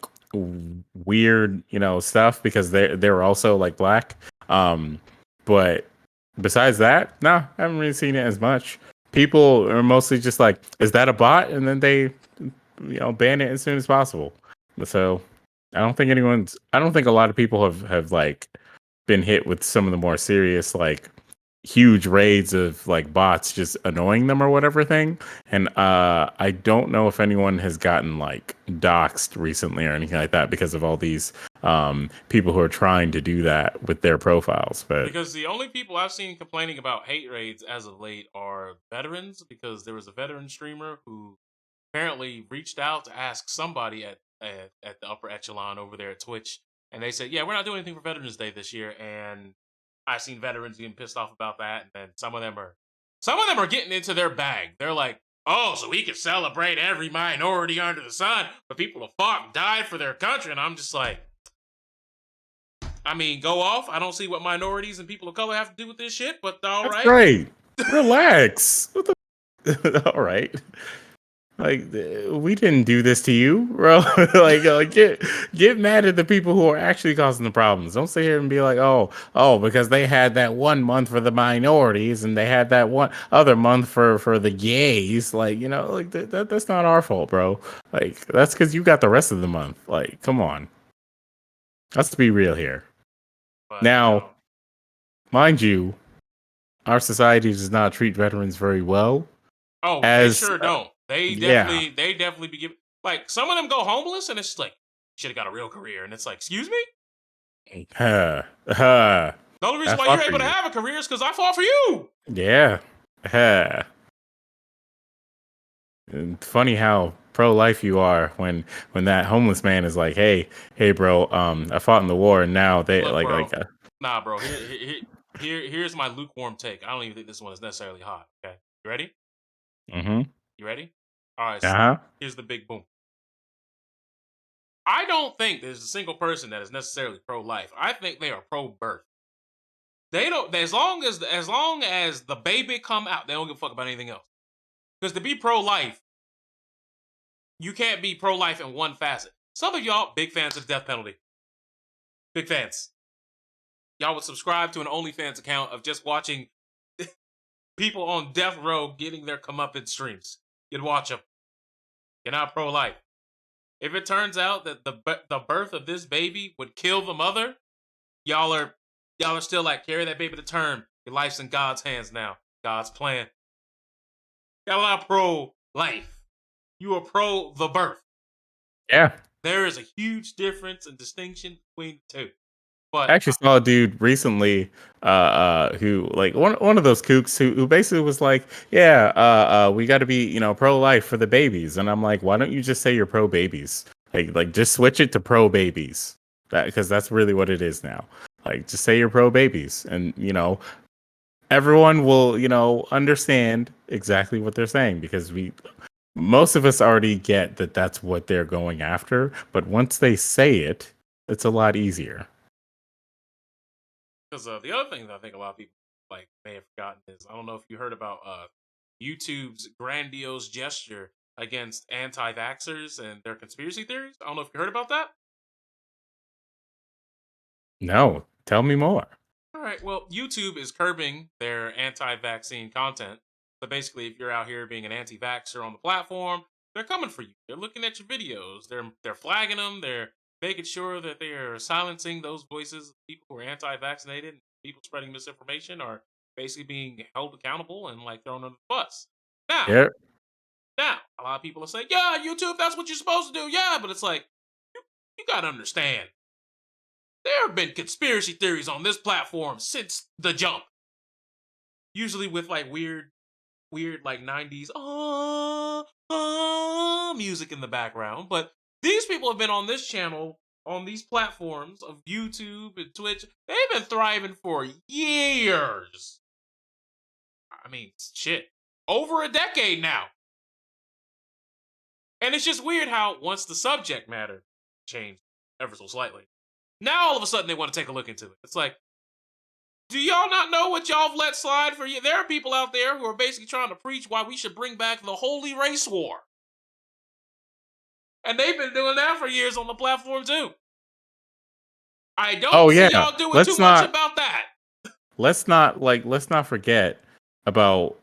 weird, stuff because they're also like black. But besides that, no, I haven't really seen it as much. People are mostly just like, "Is that a bot?" And then they, ban it as soon as possible. So I don't think a lot of people have like been hit with some of the more serious, like huge raids of like bots just annoying them or whatever thing. And I don't know if anyone has gotten like doxxed recently or anything like that because of all these people who are trying to do that with their profiles. But Because the only people I've seen complaining about hate raids as of late are veterans, because there was a veteran streamer who apparently reached out to ask somebody at the upper echelon over there at Twitch, and they said, "Yeah, we're not doing anything for Veterans Day this year." And I've seen veterans getting pissed off about that, and then some of them are getting into their bag. They're like, "Oh, so we can celebrate every minority under the sun, but people have fought and died for their country," and I'm just like, I mean, go off. I don't see what minorities and people of color have to do with this shit, but all that's right. great. Relax. What the? All right. Like we didn't do this to you, bro. Get mad at the people who are actually causing the problems. Don't sit here and be like, oh, because they had that one month for the minorities and they had that one other month for the gays. Like like that's not our fault, bro. Like that's because you got the rest of the month. Like, come on, let's be real here. But Now, mind you, our society does not treat veterans very well. oh, they As sure don't. They yeah. definitely be giving, like, some of them go homeless, and it's just like, should have got a real career, and it's like, excuse me. Huh, huh. The only I reason why you're fought for able to you. have a career is because I fought for you. Yeah. Huh. And funny how pro life you are when that homeless man is like, hey, bro, I fought in the war, and now they Look, bro. like Nah, bro. Here's my lukewarm take. I don't even think this one is necessarily hot. Okay, you ready? mm-hmm. You ready? All right. Uh-huh. Here's the big boom. I don't think there's a single person that is necessarily pro-life. I think they are pro-birth. They don't. As long as the baby come out, they don't give a fuck about anything else. Because to be pro-life, you can't be pro-life in one facet. Some of y'all big fans of the death penalty. Big fans. Y'all would subscribe to an OnlyFans account of just watching people on death row getting their comeuppance streams. You'd watch them. You're not pro-life. If it turns out that the birth of this baby would kill the mother, y'all are still like, carry that baby to term. Your life's in God's hands now. God's plan. Y'all are not pro-life. You are pro the birth. Yeah. There is a huge difference and distinction between the two. I But actually saw a dude recently, who like one of those kooks who basically was like, yeah, we got to be pro life for the babies, and I'm like, why don't you just say you're pro babies? Like just switch it to pro babies, because that's really what it is now. Like just say you're pro babies, and everyone will understand exactly what they're saying because most of us already get that that's what they're going after, but once they say it, it's a lot easier. because the other thing that I think a lot of people like may have forgotten is, I don't know if you heard about YouTube's grandiose gesture against anti-vaxxers and their conspiracy theories. I don't know if you heard about that. No, tell me more. All right. Well, YouTube is curbing their anti-vaccine content. So basically, if you're out here being an anti-vaxxer on the platform, they're coming for you. They're looking at your videos. They're flagging them. They're making sure that they are silencing those voices of people who are anti-vaccinated. People spreading misinformation are basically being held accountable and like thrown under the bus. Now, Yeah. now, a lot of people are saying, "Yeah, YouTube, that's what you're supposed to do." Yeah, but it's like, you gotta understand. There have been conspiracy theories on this platform since the jump. Usually with like weird like 90s music in the background. But these people have been on this channel, on these platforms of YouTube and Twitch. They've been thriving for years. I mean, shit. Over a decade now. And it's just weird how once the subject matter changed ever so slightly, now all of a sudden they want to take a look into it. It's like, do y'all not know what y'all have let slide for you? There are people out there who are basically trying to preach why we should bring back the holy race war. And they've been doing that for years on the platform too. I don't Oh see yeah. y'all doing too Let's much not about that. let's not forget about,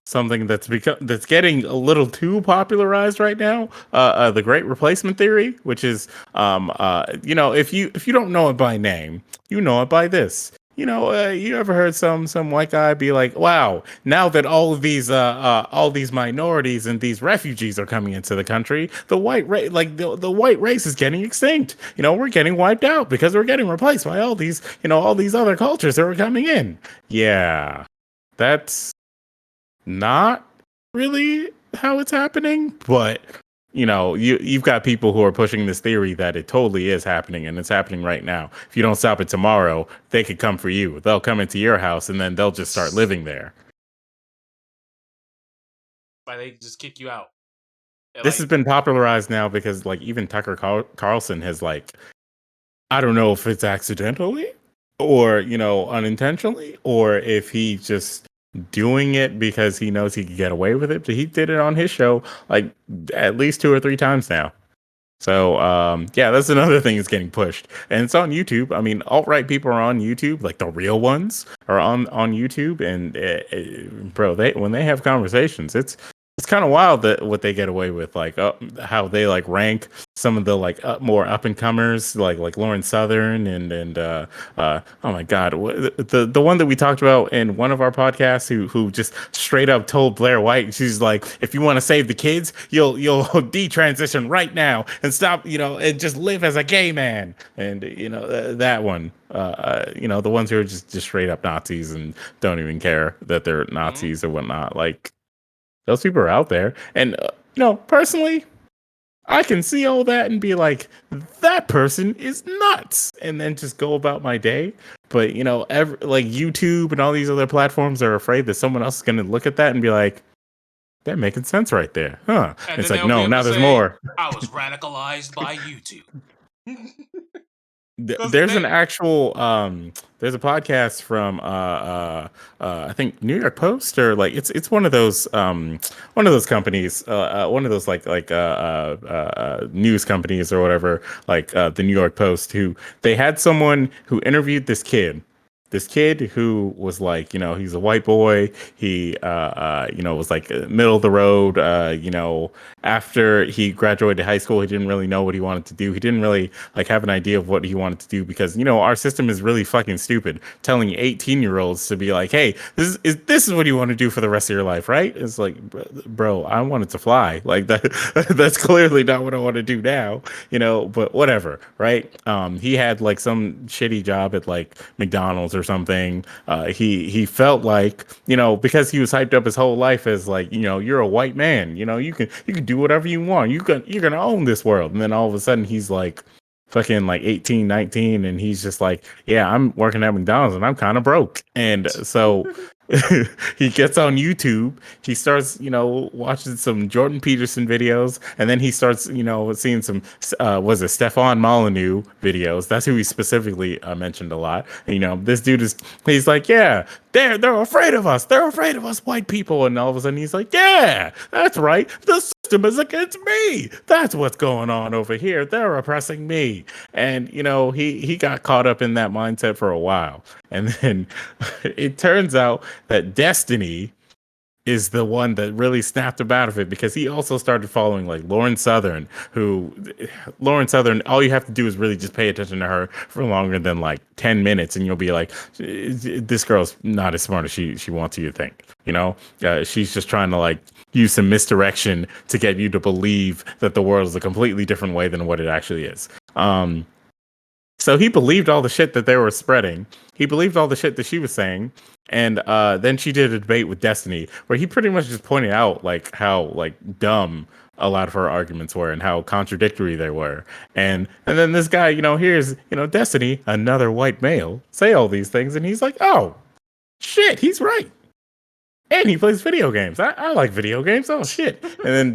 something that's getting a little too popularized right now, the great replacement theory, which is, if you don't know it by name, you know it by this. You ever heard some white guy be like, "Wow, now that all these minorities and these refugees are coming into the country, the white race, like the white race is getting extinct. We're getting wiped out because we're getting replaced by all these other cultures that are coming in." Yeah, that's not really how it's happening, but you've got people who are pushing this theory that it totally is happening, and it's happening right now. If you don't stop it tomorrow, they could come for you. They'll come into your house, and then they'll just start living there. Like they just kick you out. This has been popularized now because like even Tucker Carlson has like, I don't know if it's accidentally or unintentionally, or if he just doing it because he knows he could get away with it, but he did it on his show like at least 2 or 3 times now. So yeah, that's another thing that's getting pushed, and it's on YouTube. I mean, alt-right people are on YouTube, like the real ones are on YouTube, and bro, they when they have conversations, it's kind of wild that what they get away with, like how they like rank some of the like more up and comers, like Lauren Southern and oh my god, the one that we talked about in one of our podcasts, who just straight up told Blair White, she's like, if you want to save the kids, you'll detransition right now and stop, and just live as a gay man, and that one, the ones who are just straight up Nazis and don't even care that they're Nazis or whatnot, like. Those people are out there. And, personally, I can see all that and be like, that person is nuts. And then just go about my day. But, like YouTube and all these other platforms are afraid that someone else is going to look at that and be like, that making sense right there. Huh. And it's like, no, now there's say, more. I was radicalized by YouTube. There's an actual there's a podcast from I think New York Post, or like it's one of those companies, one of those news companies or whatever, like the New York Post, who they had someone who interviewed this kid who was like, he's a white boy. He, was like middle of the road. After he graduated high school, he didn't really know what he wanted to do. He didn't really like have an idea of what he wanted to do because, our system is really fucking stupid, telling 18-year-olds to be like, hey, this is what you want to do for the rest of your life, right? It's like, bro, I wanted to fly. Like that, that's clearly not what I want to do now, but whatever, right? He had like some shitty job at like McDonald's or something. He felt like, because he was hyped up his whole life as like, you're a white man, you can do whatever you want. You're gonna own this world. And then all of a sudden he's like fucking like 18, 19, and he's just like, yeah, I'm working at McDonald's and I'm kind of broke. And so he gets on YouTube. He starts, watching some Jordan Peterson videos, and then he starts, seeing some, was it Stefan Molyneux videos? That's who he specifically mentioned a lot. And, this dude he's like, yeah, they're afraid of us. They're afraid of us white people. And all of a sudden he's like, yeah, that's right. The system is against me. That's what's going on over here. They're oppressing me. And, he got caught up in that mindset for a while. And then it turns out that Destiny is the one that really snapped him out of it, because he also started following like Lauren Southern, all you have to do is really just pay attention to her for longer than like 10 minutes and you'll be like, this girl's not as smart as she wants you to think. She's just trying to like use some misdirection to get you to believe that the world is a completely different way than what it actually is. So he believed all the shit that they were spreading. He believed all the shit that she was saying. And then she did a debate with Destiny where he pretty much just pointed out like how like dumb a lot of her arguments were and how contradictory they were. And then this guy, here's, Destiny, another white male, say all these things. And he's like, oh, shit, he's right. And he plays video games. I like video games. Oh shit! And then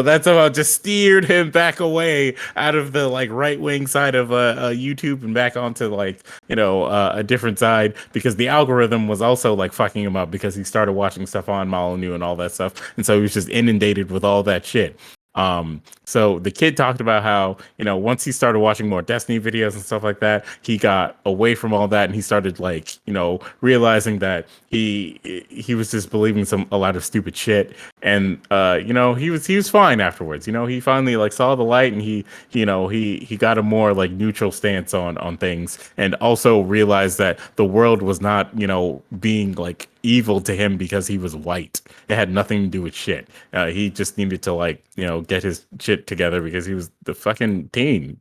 that's about just steered him back away out of the like right wing side of YouTube and back onto like a different side, because the algorithm was also like fucking him up because he started watching stuff on Molyneux and all that stuff, and so he was just inundated with all that shit. So the kid talked about how, once he started watching more Destiny videos and stuff like that, he got away from all that and he started like, realizing that he was just believing a lot of stupid shit. And he was fine afterwards. He finally like saw the light and he got a more like neutral stance on things, and also realized that the world was not, being like evil to him because he was white. It had nothing to do with shit. He just needed to like, get his shit together because he was the fucking teen,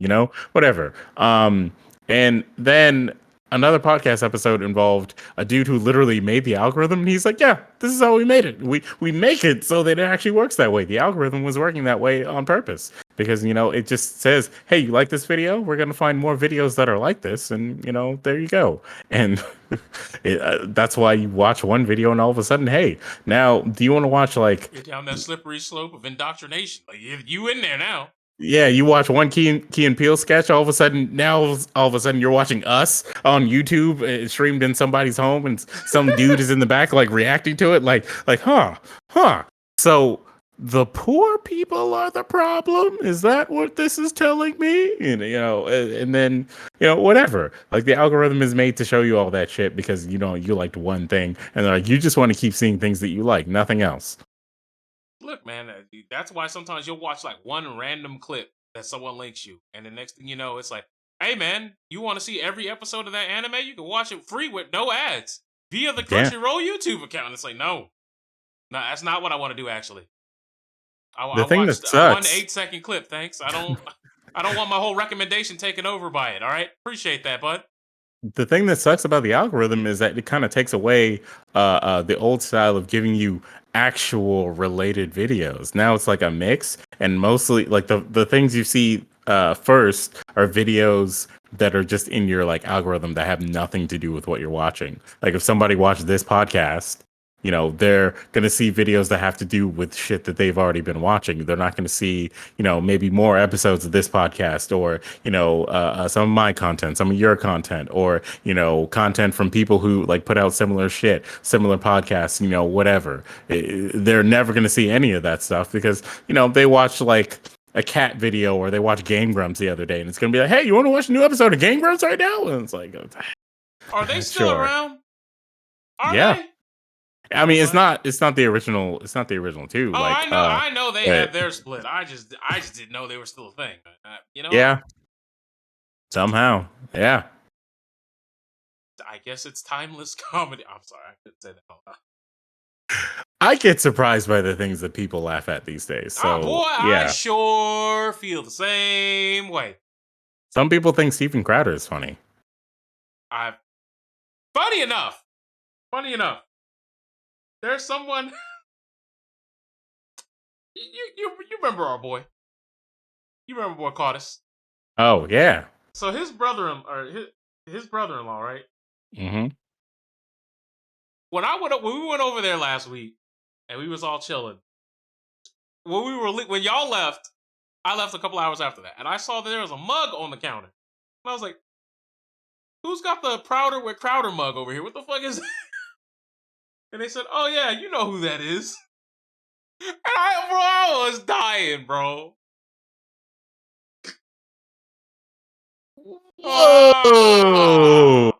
whatever. And then another podcast episode involved a dude who literally made the algorithm, and he's like, yeah, this is how we made it. We make it so that it actually works that way. The algorithm was working that way on purpose because, it just says, hey, you like this video? We're going to find more videos that are like this, and there you go. And that's why you watch one video and all of a sudden, hey, now do you want to watch like you're down that slippery slope of indoctrination? Like you in there now. Yeah, you watch one Key and Peele sketch, all of a sudden you're watching us on YouTube, streamed in somebody's home, and some dude is in the back like reacting to it, like huh. So the poor people are the problem. Is that what this is telling me? And then whatever. Like the algorithm is made to show you all that shit because you liked one thing, and like you just want to keep seeing things that you like, nothing else. Look, man, that's why sometimes you'll watch like one random clip that someone links you, and the next thing you know, it's like, hey, man, you want to see every episode of that anime? You can watch it free with no ads via the Crunchyroll YouTube account. It's like, no, that's not what I want to do. Actually, I thing watched that sucks, 1 8-second clip. Thanks. I don't want my whole recommendation taken over by it. All right, appreciate that, bud. the thing that sucks about the algorithm is that it kind of takes away the old style of giving you actual related videos. Now it's like a mix, and mostly like the things you see first are videos that are just in your like algorithm that have nothing to do with what you're watching. Like if somebody watched this podcast, they're going to see videos that have to do with shit that they've already been watching. They're not going to see, maybe more episodes of this podcast, or, some of my content, some of your content, or, content from people who like put out similar shit, similar podcasts, whatever. They're never going to see any of that stuff because, they watch like a cat video or they watch Game Grumps the other day, and it's going to be like, hey, you want to watch a new episode of Game Grumps right now? And it's like, are they still around? Are they? I mean, it's not the original. It's not the original too. Oh, like, I know they had their split. I just didn't know they were still a thing. Yeah. Somehow, yeah. I guess it's timeless comedy. I'm sorry, I couldn't say that. I get surprised by the things that people laugh at these days. So, boy, yeah. I sure feel the same way. Some people think Steven Crowder is funny. Funny enough. There's someone. you remember our boy? You remember boy Cautis? Oh yeah. So his brother-in-law, right? Mm-hmm. When we went over there last week, and we was all chilling. When y'all left, I left a couple hours after that, and I saw that there was a mug on the counter. And I was like, "Who's got the Prouder with Crowder mug over here? What the fuck is?" And they said, "Oh yeah, you know who that is." And I was dying, bro. Whoa!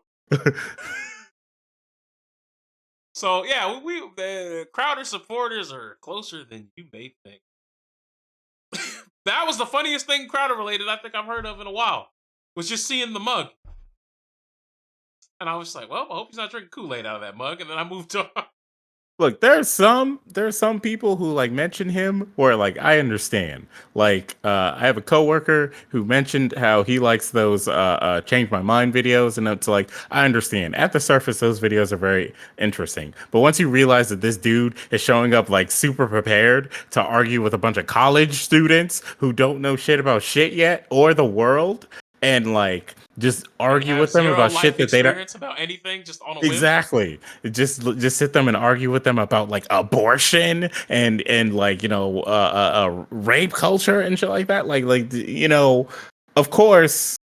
So yeah, the Crowder supporters are closer than you may think. That was the funniest thing Crowder related I think I've heard of in a while. Was just seeing the mug. And I was like, well, I hope he's not drinking Kool-Aid out of that mug. And then I moved on. Look, there's some people who like mention him where like I understand. Like I have a coworker who mentioned how he likes those change my mind videos, and it's like I understand. At the surface, those videos are very interesting. But once you realize that this dude is showing up like super prepared to argue with a bunch of college students who don't know shit about shit yet or the world, and like just argue with them about shit that they don't about anything, just on a whim. Exactly. Just sit them and argue with them about like abortion and like rape culture and shit like that. Like of course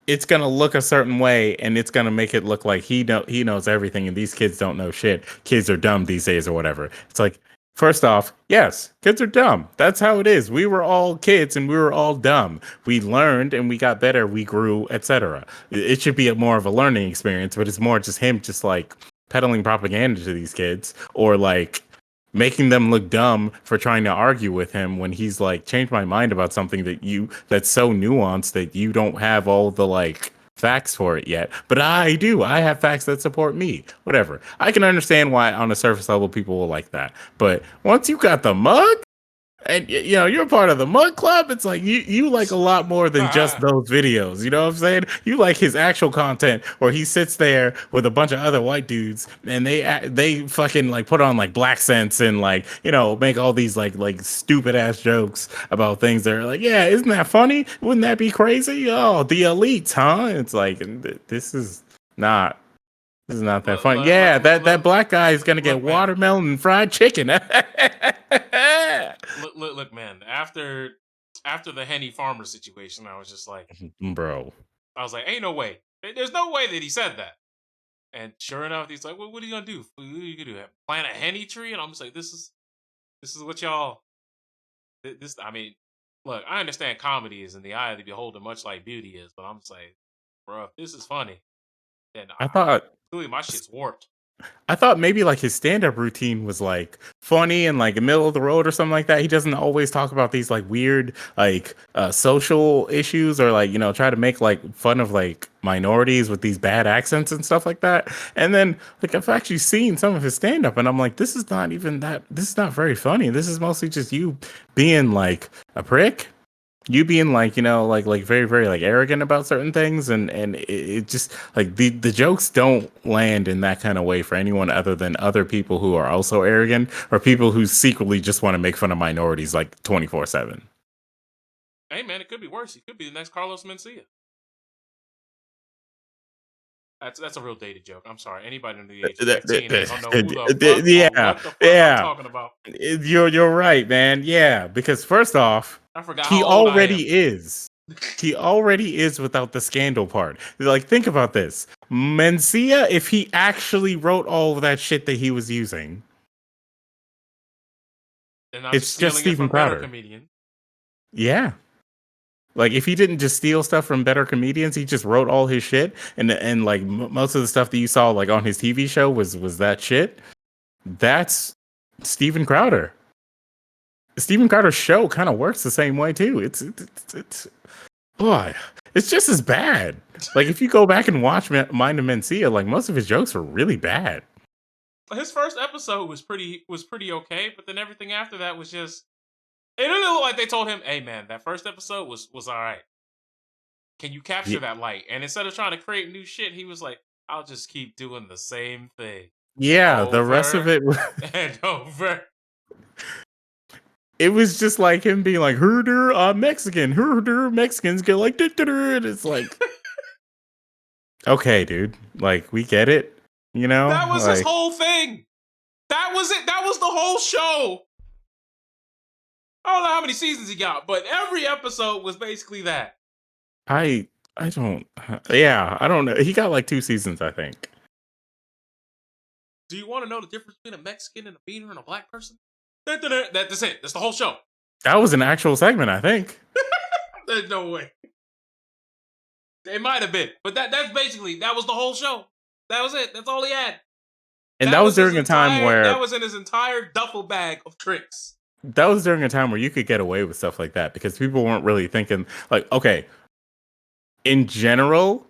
it's gonna look a certain way, and it's gonna make it look like he knows everything, and these kids don't know shit. Kids are dumb these days or whatever. It's like, First off, yes, kids are dumb. That's how it is. We were all kids and we were all dumb. We learned and we got better, we grew, etc. It should be more of a learning experience, but it's more just him just like peddling propaganda to these kids or like making them look dumb for trying to argue with him when he's like changed my mind about something that's so nuanced that you don't have all the like facts for it yet, but I do. I have facts that support me. Whatever. I can understand why on a surface level people will like that. But once you got the mug and you're part of the mug club, it's like you like a lot more than just those videos. You know what I'm saying? You like his actual content where he sits there with a bunch of other white dudes and they fucking like put on like black sense and like make all these like stupid ass jokes about things that are like, yeah, isn't that funny? Wouldn't that be crazy? Oh, the elites, huh? It's like this is not that fun. Yeah, that black guy is gonna get watermelon and fried chicken. Look, man. After the Henny Farmer situation, I was just like, bro. I was like, ain't no way. There's no way that he said that. And sure enough, he's like, well, what are you gonna do? What are you gonna do? Plant a Henny tree? And I'm just like, this is what y'all. This, I mean, look, I understand comedy is in the eye of the beholder, much like beauty is, but I'm just like, bro, if this is funny, then I thought clearly my shit's warped. I thought maybe like his stand-up routine was like funny and like middle of the road or something like that. He doesn't always talk about these like weird like social issues or like try to make like fun of like minorities with these bad accents and stuff like that. And then like I've actually seen some of his stand-up and I'm like, this is not very funny. This is mostly just you being like a prick. You being like like very very like arrogant about certain things and it just like the jokes don't land in that kind of way for anyone other than other people who are also arrogant or people who secretly just want to make fun of minorities like 24/7. Hey man, it could be worse. He could be the next Carlos Mencia. That's a real dated joke. I'm sorry. Anybody under the age of 15 don't know who the fuck, what the fuck I'm talking about. You're right, man. Yeah, because first off, I forgot he how old already is. He already is without the scandal part. Like, think about this. Mencia, if he actually wrote all of that shit that he was using, it's just Steven Crowder. Comedian. Yeah. Like, if he didn't just steal stuff from better comedians, he just wrote all his shit, and like most of the stuff that you saw like on his TV show was that shit. That's Steven Crowder. Steven Crowder's show kind of works the same way too. It's boy, it's just as bad. Like if you go back and watch Mind of Mencia, like most of his jokes were really bad. His first episode was pretty okay, but then everything after that was just. It didn't look like they told him, "Hey man, that first episode was all right. Can you capture that light?" And instead of trying to create new shit, he was like, "I'll just keep doing the same thing." Yeah, the rest of it and over. It was just like him being like, "Herder, Mexican, herder, Mexicans get like," and it's like, okay, dude, like we get it, That was his whole thing. That was it. That was the whole show. I don't know how many seasons he got, but every episode was basically that. I don't. Yeah, I don't know. He got like 2 seasons, I think. Do you want to know the difference between a Mexican and a beaner and a black person? That's it. That's the whole show. That was an actual segment, I think. There's no way. It might have been, but that's basically that was the whole show. That was it. That's all he had. And that was during a time where that was in his entire duffel bag of tricks. That was during a time where you could get away with stuff like that because people weren't really thinking like, okay, in general,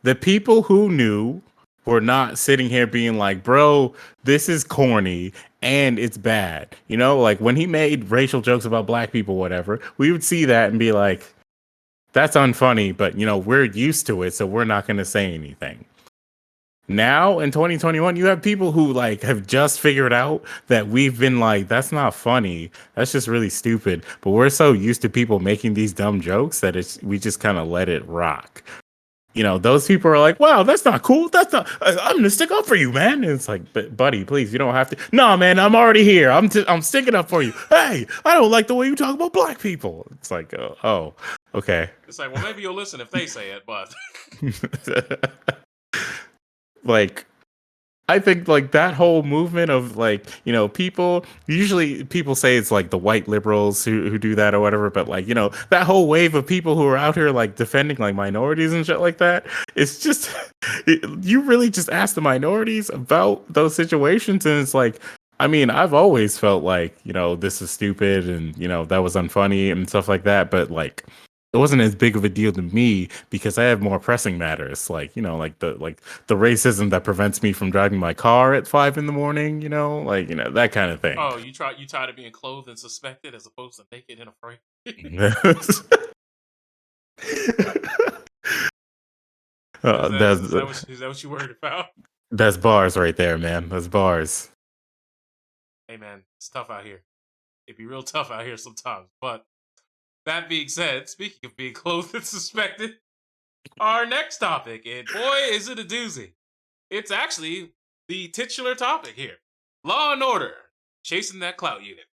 the people who knew were not sitting here being like, bro, this is corny and it's bad. Like when he made racial jokes about black people, whatever, we would see that and be like, that's unfunny, but we're used to it, so we're not going to say anything. Now in 2021, you have people who like have just figured out that we've been like, that's not funny. That's just really stupid. But we're so used to people making these dumb jokes that we just kind of let it rock. Those people are like, wow, that's not cool. That's not, I'm going to stick up for you, man. And it's like, but buddy, please, you don't have to. No, man, I'm already here. I'm sticking up for you. Hey, I don't like the way you talk about black people. It's like, oh, okay. It's like, well, maybe you'll listen if they say it, but. Like I think like that whole movement of like, people usually people say it's like the white liberals who do that or whatever, but like, that whole wave of people who are out here like defending like minorities and shit like that. It's just you really just ask the minorities about those situations and it's like I mean, I've always felt like, this is stupid and, that was unfunny and stuff like that, but like it wasn't as big of a deal to me because I have more pressing matters, like the racism that prevents me from driving my car at 5 in the morning, that kind of thing. Oh, you tired of being clothed and suspected as opposed to naked and afraid? That's Is that what you worried about? that's bars right there, man. That's bars. Hey man, it's tough out here. It'd be real tough out here sometimes. But that being said, speaking of being clothed and suspected, our next topic, and boy, is it a doozy. It's actually the titular topic here. Law and Order, chasing that clout unit.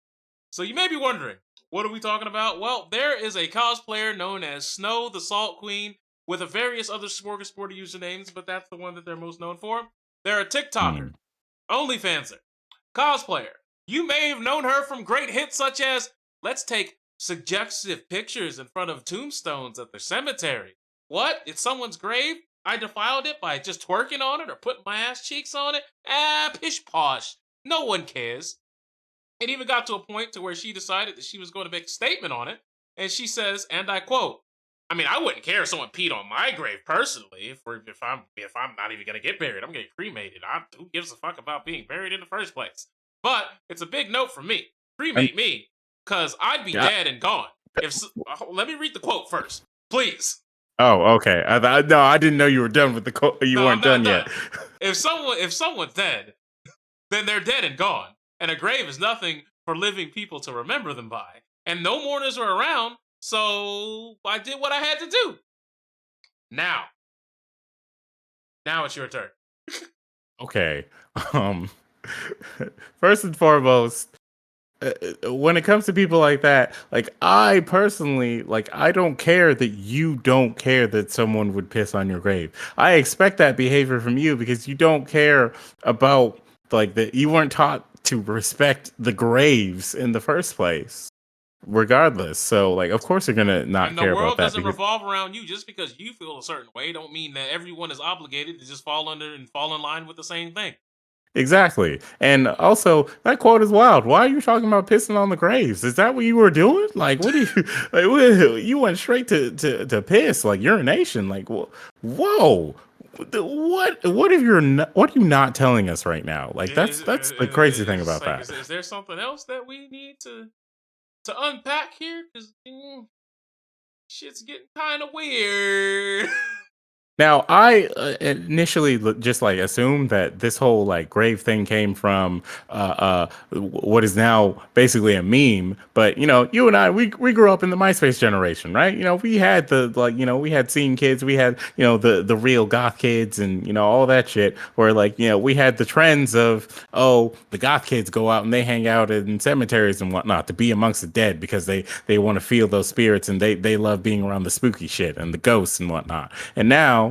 So you may be wondering, what are we talking about? Well, there is a cosplayer known as Snow the Salt Queen with a various other smorgasbord usernames, but that's the one that they're most known for. They're a TikToker, Hmm. OnlyFanser, cosplayer. You may have known her from great hits such as let's take suggestive pictures in front of tombstones at the cemetery. What? It's someone's grave? I defiled it by just twerking on it or putting my ass cheeks on it? Ah, pish posh. No one cares. It even got to a point to where she decided that she was going to make a statement on it, and she says, and I quote, I mean, I wouldn't care if someone peed on my grave personally. If I'm not even gonna get buried, I'm getting cremated. Who gives a fuck about being buried in the first place? But it's a big note from me. And Cremate me, cause I'd be yeah. dead and gone. Let me read the quote first, please. Oh, okay. No, I didn't know you were done with you No, I'm weren't done not yet. done. If someone's dead, then they're dead and gone. And a grave is nothing for living people to remember them by. And no mourners are around, so I did what I had to do. Now it's your turn. Okay. Um First and foremost, when it comes to people like that, like I personally, like I don't care that you don't care that someone would piss on your grave. I expect that behavior from you because you don't care about like that you weren't taught to respect the graves in the first place, regardless. So like of course you're gonna not And the care about world that doesn't because revolve around you. Just because you feel a certain way don't mean that everyone is obligated to just fall under and fall in line with the same thing. exactly. And also, that quote is wild. Why are you talking about pissing on the graves? Is that what you were doing? Like, what do you like? You went straight to piss, like urination. Like, whoa. What if what are you not telling us right now? Like, that's the crazy thing about that. Is there something else that we need to unpack here? Because shit's getting kind of weird. Now, I initially just like assumed that this whole like grave thing came from what is now basically a meme. But you and I, we grew up in the MySpace generation, right? We had the like, we had scene kids, we had the real goth kids, and all that shit. Where like we had the trends of the goth kids go out and they hang out in cemeteries and whatnot to be amongst the dead because they want to feel those spirits and they love being around the spooky shit and the ghosts and whatnot. And now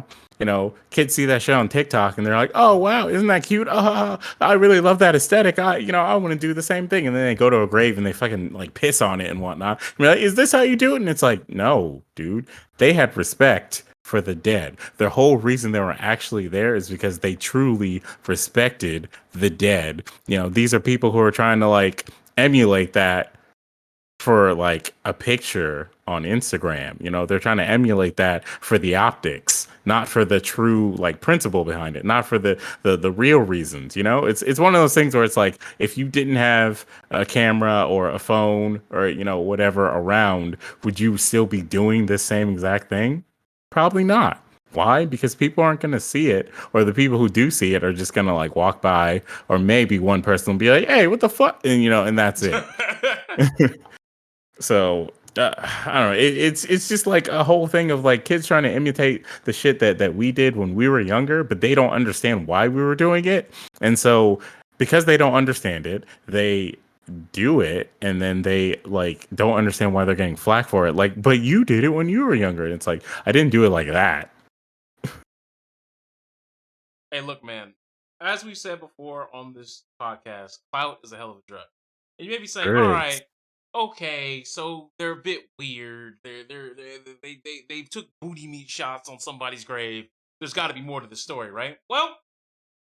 kids see that shit on TikTok and they're like, "Oh wow, isn't that cute? I really love that aesthetic. I want to do the same thing." And then they go to a grave and they fucking like piss on it and whatnot. And we're like, "Is this how you do it?" And it's like, no, dude. They had respect for the dead. The whole reason they were actually there is because they truly respected the dead. These are people who are trying to like emulate that for like a picture on Instagram. They're trying to emulate that for the optics, not for the true like principle behind it, not for the real reasons. It's one of those things where it's like if you didn't have a camera or a phone or whatever around, would you still be doing this same exact thing? Probably not. Why? Because people aren't going to see it, or the people who do see it are just going to like walk by, or maybe one person will be like, "Hey, what the fuck?" And and that's it. So I don't know. It's just like a whole thing of like kids trying to imitate the shit that we did when we were younger, but they don't understand why we were doing it, and so because they don't understand it, they do it, and then they like don't understand why they're getting flack for it. Like, but you did it when you were younger, and it's like I didn't do it like that. Hey, look, man. as we said before on this podcast, clout is a hell of a drug. And you may be saying, There all is. right, okay, so they're a bit weird. They took booty meat shots on somebody's grave. There's got to be more to the story, right? Well,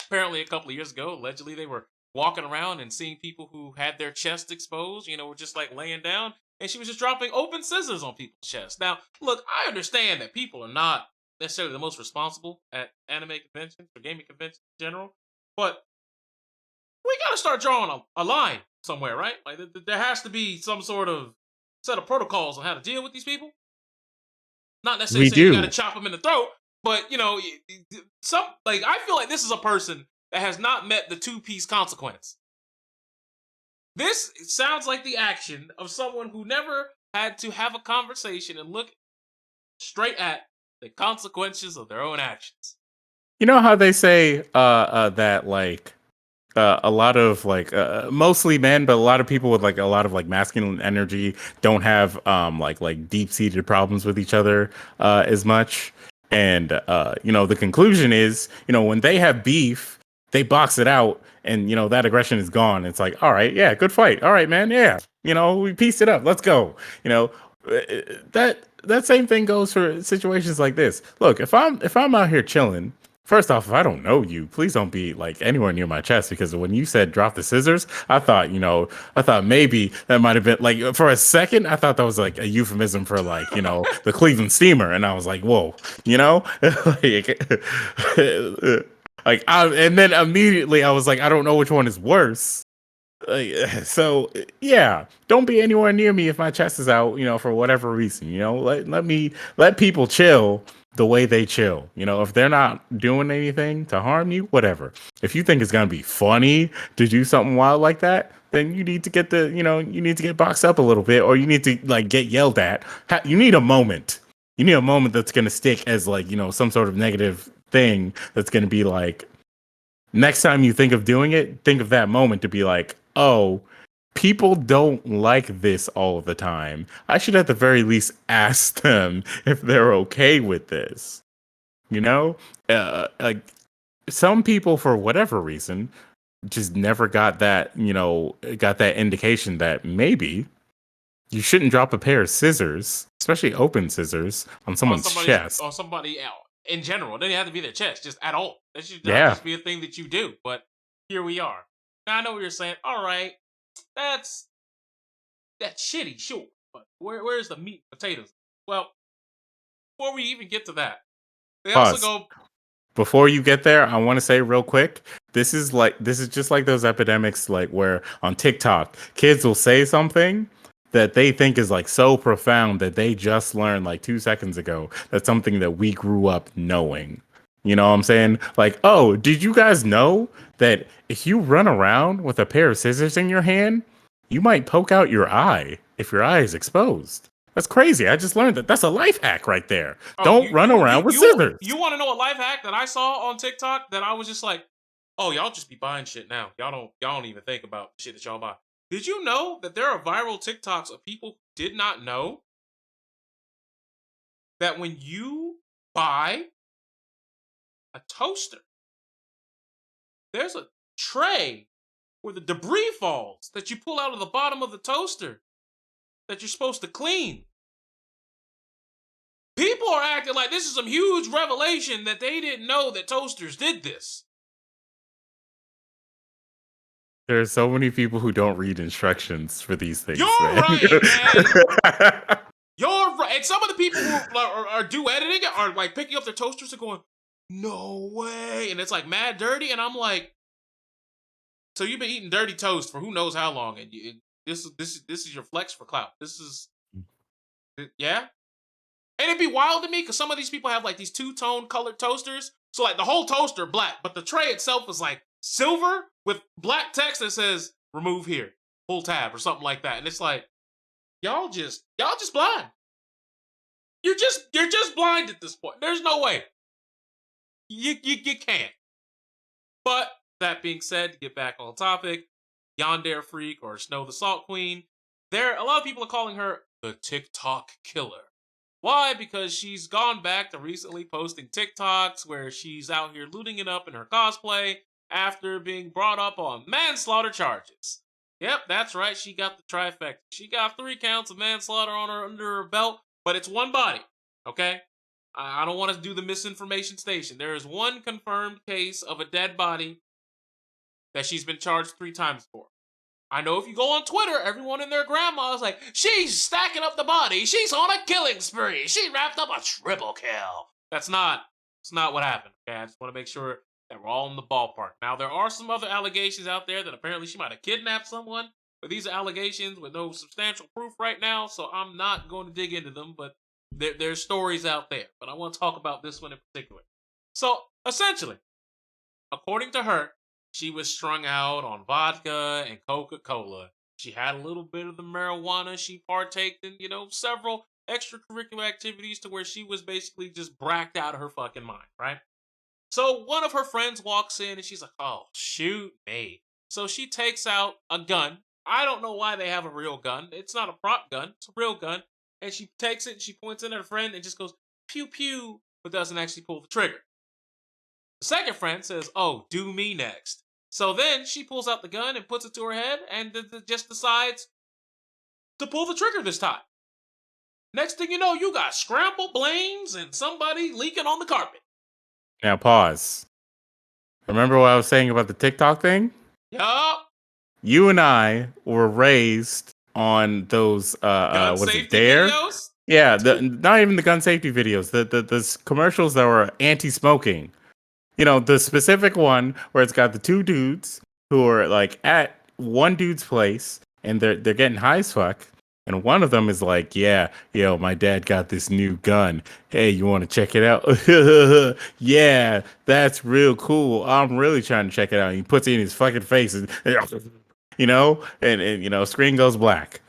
apparently a couple of years ago, allegedly they were walking around and seeing people who had their chest exposed, were just like laying down, and she was just dropping open scissors on people's chests. Now, look, I understand that people are not necessarily the most responsible at anime conventions or gaming conventions in general, but we got to start drawing a line somewhere, right? Like there has to be some sort of set of protocols on how to deal with these people. Not necessarily We saying you got to do. chop them in the throat, but some like I feel like this is a person that has not met the two-piece consequence. This sounds like the action of someone who never had to have a conversation and look straight at the consequences of their own actions. You know how they say that like a lot of like mostly men, but a lot of people with like a lot of like masculine energy don't have like deep seated problems with each other as much. And the conclusion is, when they have beef, they box it out, and that aggression is gone. It's like, all right, yeah, good fight. All right, man, yeah, we pieced it up. Let's go. That same thing goes for situations like this. Look, if I'm out here chilling. First off, if I don't know you, please don't be like anywhere near my chest, because when you said drop the scissors, I thought maybe that might have been like for a second, I thought that was like a euphemism for like, the Cleveland Steamer. And I was like, whoa, like, and then immediately I was like, I don't know which one is worse. So yeah, don't be anywhere near me if my chest is out, for whatever reason. Let people chill the way they chill. If they're not doing anything to harm you, whatever. If you think it's gonna be funny to do something wild like that, then you need to get boxed up a little bit, or you need to like get yelled at. You need a moment. You need a moment that's gonna stick as like, some sort of negative thing that's gonna be like, next time you think of doing it, think of that moment to be like, oh, people don't like this all the time. I should at the very least ask them if they're okay with this. Like some people, for whatever reason, just never got that indication that maybe you shouldn't drop a pair of scissors, especially open scissors, on someone's chest. On somebody else in general. It doesn't have to be their chest, just at all. That should not Yeah. just be a thing that you do. But here we are. Now I know what you're saying. All right, that's shitty, sure. But where's the meat and potatoes? Well, before we even get to that, they also Pause. go. Before you get there, I want to say real quick, this is just like those epidemics, like where on TikTok kids will say something that they think is like so profound that they just learned like 2 seconds ago. That's something that we grew up knowing. You know what I'm saying? Like, oh, did you guys know that if you run around with a pair of scissors in your hand, you might poke out your eye if your eye is exposed? That's crazy. I just learned that. That's a life hack right there. Oh, Don't run around with scissors. you want to know a life hack that I saw on TikTok that I was just like, oh, y'all just be buying shit now. Y'all don't even think about shit that y'all buy. Did you know that there are viral TikToks of people who did not know that when you buy a toaster, there's a tray where the debris falls that you pull out of the bottom of the toaster that you're supposed to clean? People are acting like this is some huge revelation that they didn't know that toasters did this. There are so many people who don't read instructions for these things, You're man. right, man. You're right. And some of the people who are do editing are like picking up their toasters and going, no way. And it's like mad dirty. And I'm like, so you've been eating dirty toast for who knows how long. And this is your flex for clout. This is, yeah. And it'd be wild to me because some of these people have like these two-tone colored toasters. So like the whole toaster black, but the tray itself is like silver with black text that says remove here, pull tab or something like that. And it's like, y'all just blind. You're just blind at this point. There's no way. You can't. But that being said, to get back on topic, Yandere Freak or Snow the Salt Queen, a lot of people are calling her the TikTok killer. Why? Because she's gone back to recently posting TikToks where she's out here looting it up in her cosplay. after being brought up on manslaughter charges. Yep, that's right. She got the trifecta. She got 3 counts of manslaughter on her under her belt, but it's one body. Okay, I don't want to do the misinformation station. There is one confirmed case of a dead body that she's been charged 3 times for. I know if you go on Twitter, everyone and their grandma is like, she's stacking up the body. She's on a killing spree. She wrapped up a triple kill. That's not what happened. Okay, I just want to make sure that we're all in the ballpark. Now, there are some other allegations out there that apparently she might have kidnapped someone, but these are allegations with no substantial proof right now, so I'm not going to dig into them, but there's stories out there. But I want to talk about this one in particular. So, essentially, according to her, she was strung out on vodka and Coca-Cola. She had a little bit of the marijuana. She partaked in, several extracurricular activities to where she was basically just bracked out of her fucking mind, right? So one of her friends walks in and she's like, oh, shoot me. So she takes out a gun. I don't know why they have a real gun. It's not a prop gun. It's a real gun. And she takes it and she points it at her friend and just goes, pew, pew, but doesn't actually pull the trigger. The second friend says, oh, do me next. So then she pulls out the gun and puts it to her head and just decides to pull the trigger this time. Next thing you know, you got scrambled blames and somebody leaking on the carpet. Now pause. Remember what I was saying about the TikTok thing? Yup. You and I were raised on those Gun was safety it Dare? videos? Yeah, not even the gun safety videos. The commercials that were anti-smoking. The specific one where it's got the 2 dudes who are like at one dude's place and they're getting high as fuck. And one of them is like, yeah, my dad got this new gun. Hey, you want to check it out? Yeah, that's real cool. I'm really trying to check it out. And he puts it in his fucking face and, screen goes black.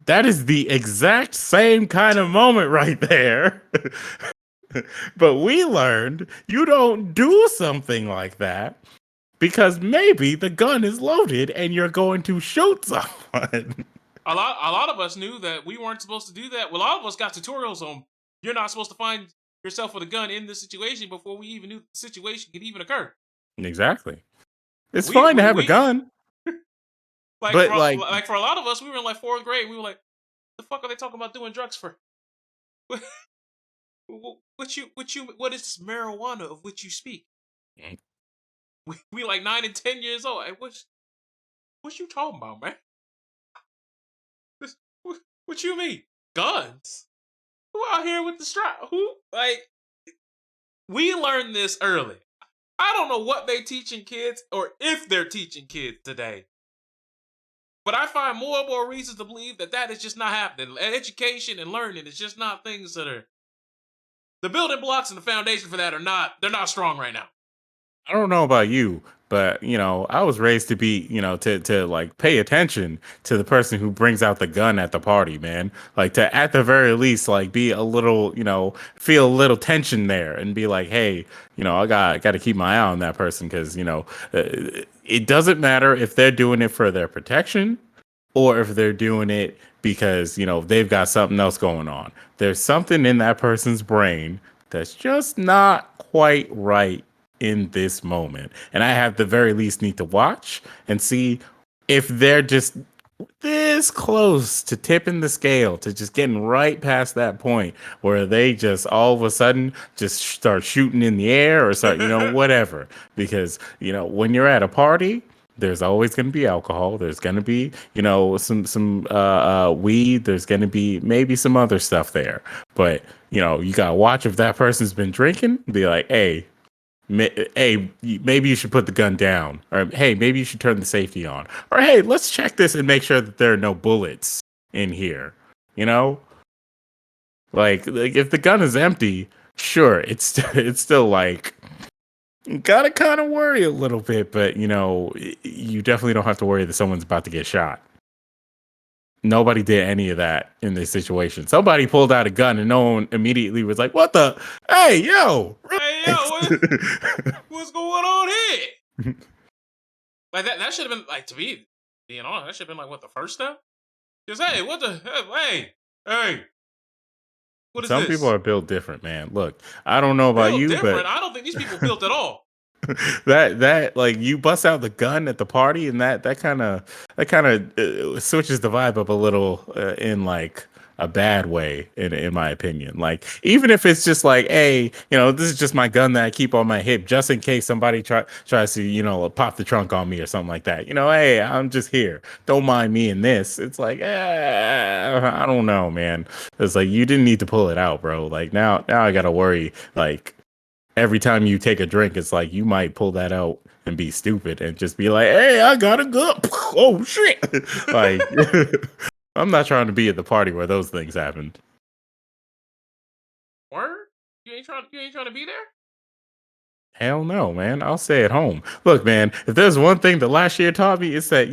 That is the exact same kind of moment right there. But we learned you don't do something like that because maybe the gun is loaded and you're going to shoot someone. A lot of us knew that we weren't supposed to do that. Well, a lot of us got tutorials on you're not supposed to find yourself with a gun in this situation before we even knew the situation could even occur. Exactly. It's fine to have a gun. For a lot of us, we were in like 4th grade. We were like, the fuck are they talking about doing drugs for? What is this marijuana of which you speak? We like 9 and 10 years old. Hey, what you talking about, man? What you mean? Guns? Who out here with the strap? Who? Like, we learned this early. I don't know what they teaching kids or if they're teaching kids today. But I find more and more reasons to believe that is just not happening. Education and learning is just not things that are... The building blocks and the foundation for that they're not strong right now. I don't know about you, but I was raised to be, to like pay attention to the person who brings out the gun at the party, man. Like to at the very least, like be a little, feel a little tension there and be like, hey, I got to keep my eye on that person because it doesn't matter if they're doing it for their protection or if they're doing it because they've got something else going on. There's something in that person's brain that's just not quite right in this moment. And I have the very least need to watch and see if they're just this close to tipping the scale, to just getting right past that point where they just all of a sudden just start shooting in the air or start, whatever. Because, when you're at a party, there's always going to be alcohol. There's going to be, some weed. There's going to be maybe some other stuff there. But, you got to watch if that person's been drinking, be like, hey, maybe you should put the gun down, or hey, maybe you should turn the safety on, or hey, let's check this and make sure that there are no bullets in here. Like if the gun is empty, sure, it's still like gotta kind of worry a little bit, but you definitely don't have to worry that someone's about to get shot. Nobody did any of that in this situation. Somebody pulled out a gun and no one immediately was like, what the? Hey, yo, what's going on here? Like that should have been like, to be being honest, that should have been like what, the first step? Just hey, what the hey. What is Some this? people are built different, man. Look, I don't know about you, different? but I don't think these people built at all. That like you bust out the gun at the party, and that kind of switches the vibe up a little in like a bad way, in my opinion. Like even if it's just like, hey, this is just my gun that I keep on my hip just in case somebody tries to pop the trunk on me or something like that. Hey, I'm just here. Don't mind me in this. It's like, I don't know, man. It's like you didn't need to pull it out, bro. Like now I gotta worry. Like every time you take a drink, it's like you might pull that out and be stupid and just be like, "Hey, I got a gun." Oh shit! Like, I'm not trying to be at the party where those things happened. Word? You ain't trying to be there? Hell no, man. I'll stay at home. Look, man, if there's one thing that last year taught me, it's that,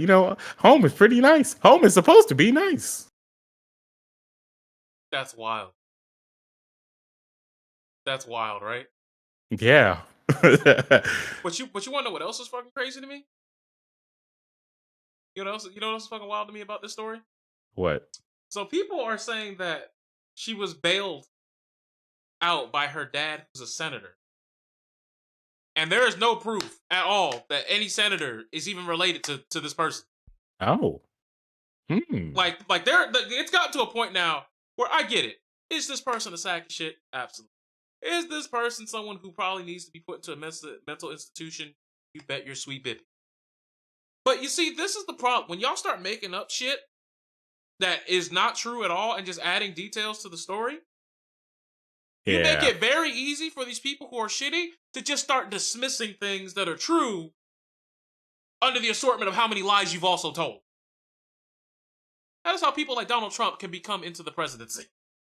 home is pretty nice. Home is supposed to be nice. That's wild. That's wild, right? Yeah. But you wanna know what else is fucking crazy to me? You know what else is fucking wild to me about this story? What? So people are saying that she was bailed out by her dad, who's a senator. And there is no proof at all that any senator is even related to this person. Oh. Hmm. Like it's gotten to a point now where I get it. Is this person a sack of shit? Absolutely. Is this person someone who probably needs to be put into a mental institution? You bet your sweet baby. But you see, this is the problem. When y'all start making up shit that is not true at all and just adding details to the story, you make Yeah. it very easy for these people who are shitty to just start dismissing things that are true under the assortment of how many lies you've also told. That is how people like Donald Trump can become into the presidency.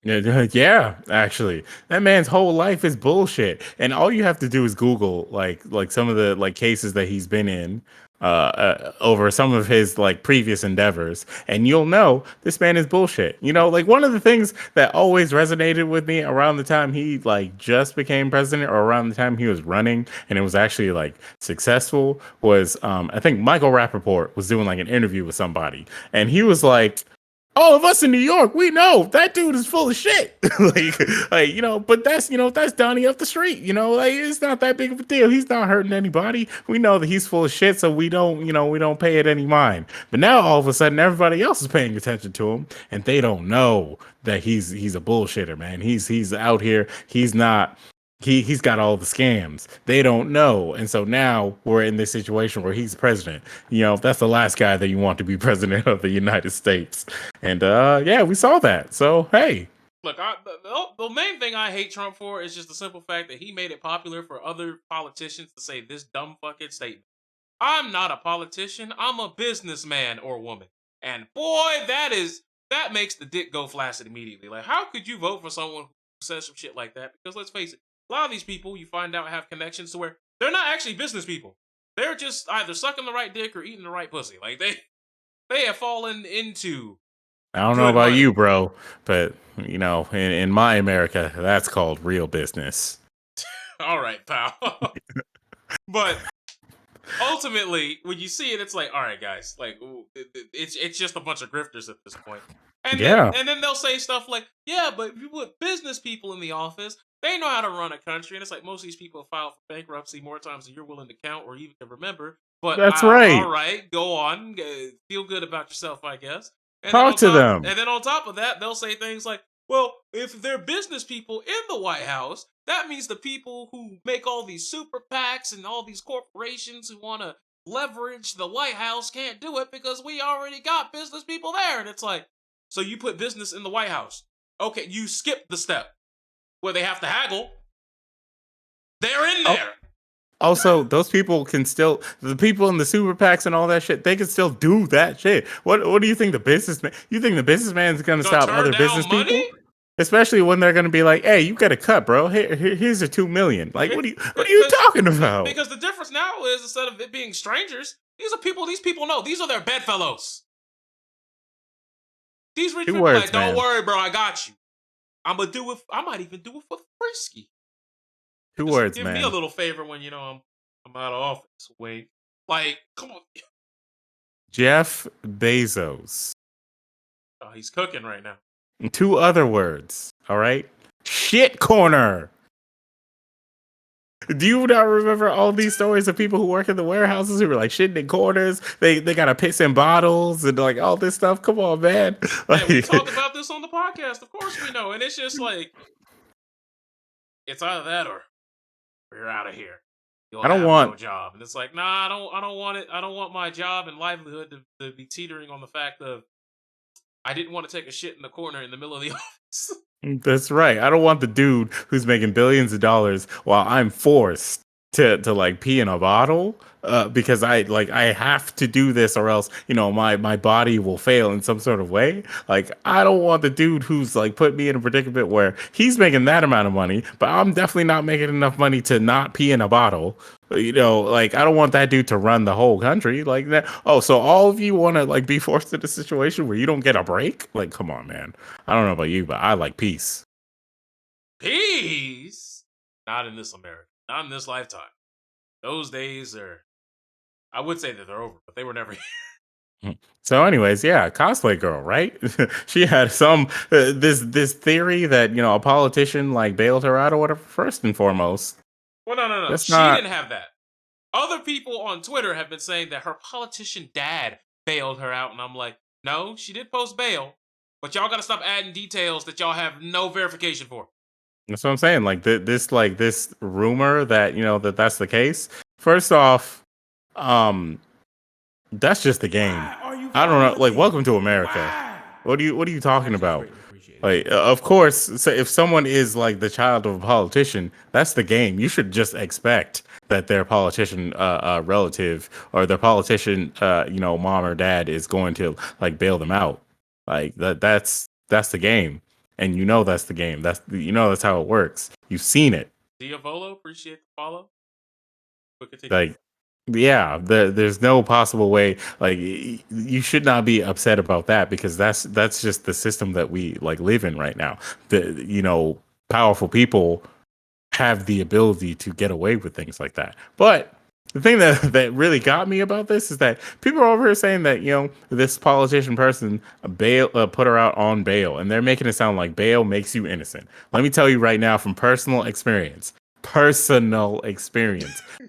Yeah, actually, that man's whole life is bullshit, and all you have to do is Google like some of the like cases that he's been in over some of his like previous endeavors, and you'll know this man is bullshit. Like one of the things that always resonated with me around the time he like just became president, or around the time he was running, and it was actually like successful, was I think Michael Rappaport was doing like an interview with somebody, and he was like, all of us in New York, we know that dude is full of shit. But that's Donnie up the street. Like it's not that big of a deal. He's not hurting anybody. We know that he's full of shit, so we don't pay it any mind. But now all of a sudden, everybody else is paying attention to him, and they don't know that he's a bullshitter, man. He's out here. He's not. He's got all the scams. They don't know, and so now we're in this situation where he's president. That's the last guy that you want to be president of the United States. And yeah, we saw that. So hey, Look, the main thing I hate Trump for is just the simple fact that he made it popular for other politicians to say this dumb fucking statement. I'm not a politician. I'm a businessman or woman. And boy, that makes the dick go flaccid immediately. Like, how could you vote for someone who says some shit like that? Because let's face it, a lot of these people you find out have connections to where they're not actually business people. They're just either sucking the right dick or eating the right pussy. Like they have fallen into I don't know good about money. you, bro, but in my America, that's called real business. All right, pal. But ultimately, when you see it, it's like, all right, guys, like it's just a bunch of grifters at this point. And then Yeah, and then they'll say stuff like, yeah, but if you put business people in the office, they know how to run a country. And it's like most of these people have filed for bankruptcy more times than you're willing to count or even can remember. But that's right. all right, go on, feel good about yourself, I guess. And then Talk on to top, them. and then on top of that, they'll say things like, well, if they're business people in the White House, that means the people who make all these super PACs and all these corporations who want to leverage the White House can't do it because we already got business people there. And it's like, so you put business in the White House. Okay, you skip the step where they have to haggle. They're in Oh, there. also, those people can still, the people in the super PACs and all that shit, they can still do that shit. What do you think the businessman? You think the businessman's gonna Gonna stop turn other business down money? people? Especially when they're gonna be like, "Hey, you got a cut, bro. Here's a 2 million." Like, what are you talking about? Because the difference now is instead of it being strangers, these people know. These are their bedfellows. These rich Two people like, words, don't man. worry, bro, I got you. I might even do it for frisky. Two Just words, give me a man. little favor when I'm out of office. Wait. Like, come on. Jeff Bezos. Oh, he's cooking right now. Two other words. All right. Shit corner. Do you not remember all these stories of people who work in the warehouses who were like shitting in corners? They got to piss in bottles and like all this stuff. Come on, man. Man, we talked Like, about this on the podcast. Of course we know. And it's just like, it's either that or you're out of here. You'll I don't have no want. job. And it's like, nah, I don't want it. I don't want my job and livelihood to be teetering on the fact of I didn't want to take a shit in the corner in the middle of the office. That's right. I don't want the dude who's making billions of dollars while I'm forced to like pee in a bottle because I have to do this or else my body will fail in some sort of way. Like I don't want the dude who's like put me in a predicament where he's making that amount of money, but I'm definitely not making enough money to not pee in a bottle. Like I don't want that dude to run the whole country like that. Oh, so all of you want to like be forced in a situation where you don't get a break? Like, come on, man. I don't know about you, but I like peace. Peace? Not in this America. Not in this lifetime. Those days are, I would say that they're over, but they were never here. So, anyways, yeah, cosplay girl, right? She had some this theory that a politician like bailed her out or whatever. First and foremost, Well, no. that's She not. didn't have that. Other people on Twitter have been saying that her politician dad bailed her out, and I'm like, no, she did post bail, but y'all gotta stop adding details that y'all have no verification for. That's what I'm saying. Like this rumor that that's the case. First off, um, that's just the game. Why are you I don't know. Like, volunteering? welcome to America. Why? What are you talking about? Greatly appreciate it. Like, of course, so if someone is like the child of a politician, that's the game. You should just expect that their politician relative or their politician mom or dad is going to like bail them out. Like that's the game, and that's the game. That's how it works. You've seen it. Diavolo, appreciate the follow. But continue. Like, yeah, there's no possible way. Like, you should not be upset about that because that's just the system that we like live in right now. Powerful people have the ability to get away with things like that. But the thing that really got me about this is that people are over here saying that this politician person put her out on bail, and they're making it sound like bail makes you innocent. Let me tell you right now from personal experience.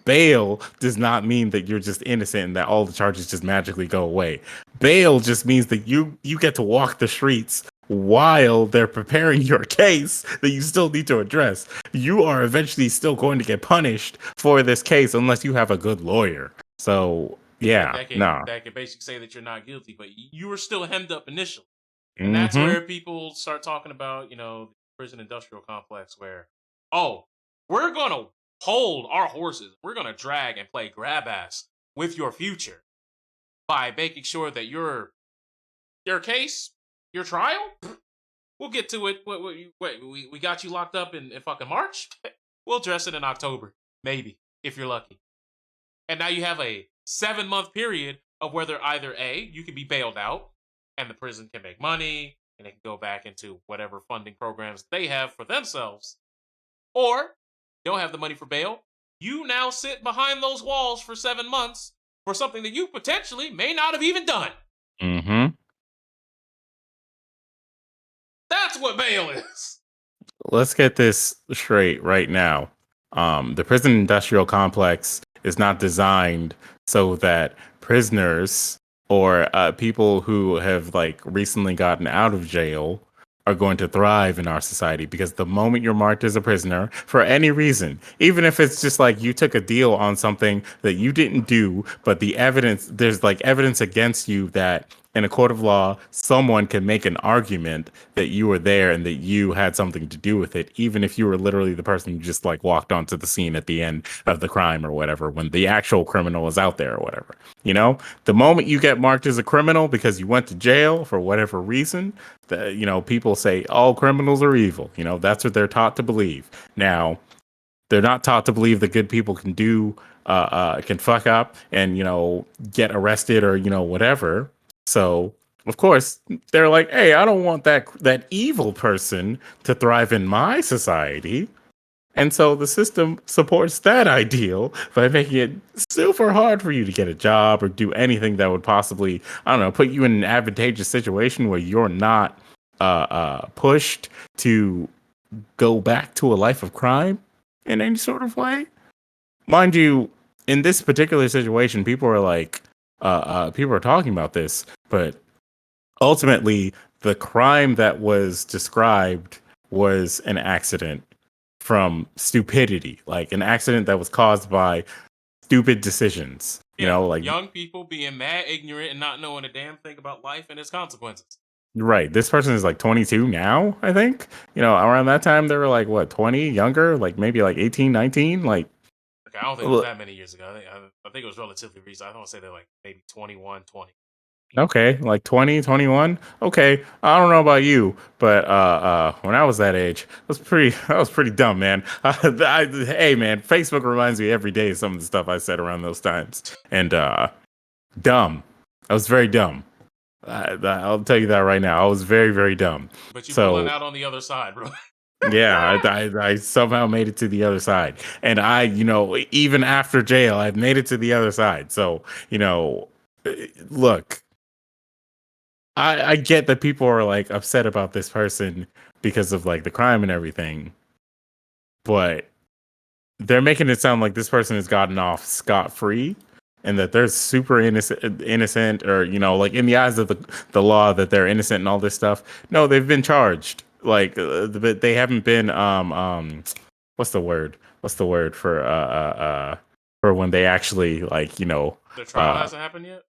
Bail does not mean that you're just innocent and that all the charges just magically go away. Bail just means that you get to walk the streets while they're preparing your case that you still need to address. You are eventually still going to get punished for this case unless you have a good lawyer. So yeah, that can basically say that you're not guilty, but you were still hemmed up initially. And that's where people start talking about, the prison industrial complex where, oh, we're going to hold our horses. We're going to drag and play grab ass with your future by making sure that your case, your trial, we'll get to it. We got you locked up in fucking March. We'll address it in October, maybe, if you're lucky. And now you have a 7-month period of whether either A, you can be bailed out and the prison can make money and they can go back into whatever funding programs they have for themselves, or don't have the money for bail, you now sit behind those walls for 7 months for something that you potentially may not have even done. Mm-hmm. That's what bail is. Let's get this straight right now. The prison industrial complex is not designed so that prisoners or people who have like recently gotten out of jail are going to thrive in our society, because the moment you're marked as a prisoner for any reason, even if it's just like you took a deal on something that you didn't do, but there's like evidence against you that in a court of law, someone can make an argument that you were there and that you had something to do with it, even if you were literally the person who just like walked onto the scene at the end of the crime or whatever, when the actual criminal is out there or whatever. The moment you get marked as a criminal because you went to jail for whatever reason, people say all criminals are evil. That's what they're taught to believe. Now, they're not taught to believe that good people can fuck up and, get arrested or, whatever. So, of course, they're like, hey, I don't want that evil person to thrive in my society. And so the system supports that ideal by making it super hard for you to get a job or do anything that would possibly, I don't know, put you in an advantageous situation where you're not pushed to go back to a life of crime in any sort of way. mind you, in this particular situation, people are like, people are talking about this, but ultimately, the crime that was described was an accident from stupidity, like an accident that was caused by stupid decisions. You Yeah, know, like young people being mad ignorant and not knowing a damn thing about life and its consequences. right. This person is like 22 now, I think. You know, around that time they were like what, 20, younger, like maybe like 18, 19, like Okay, I don't think it was look, that many years ago. I think it was relatively recent. I want to say they're like maybe 21, 20. okay, like 20, 21. Okay. I don't know about you, but when I was that age, I was pretty dumb, man. Hey man, Facebook reminds me every day of some of the stuff I said around those times. And dumb. I was very dumb. I'll tell you that right now. I was very, very dumb. But you pulling So out on the other side, bro. yeah, I somehow made it to the other side, and you know, even after jail, I've made it to the other side. So you know, look, I get that people are like upset about this person because of like the crime and everything, but they're making it sound like this person has gotten off scot free and that they're super innocent, or you know, like in the eyes of the law, that they're innocent and all this stuff. No, they've been charged. Like, but they haven't been what's the word? What's the word for when they actually like, you know, The trial uh hasn't happened yet.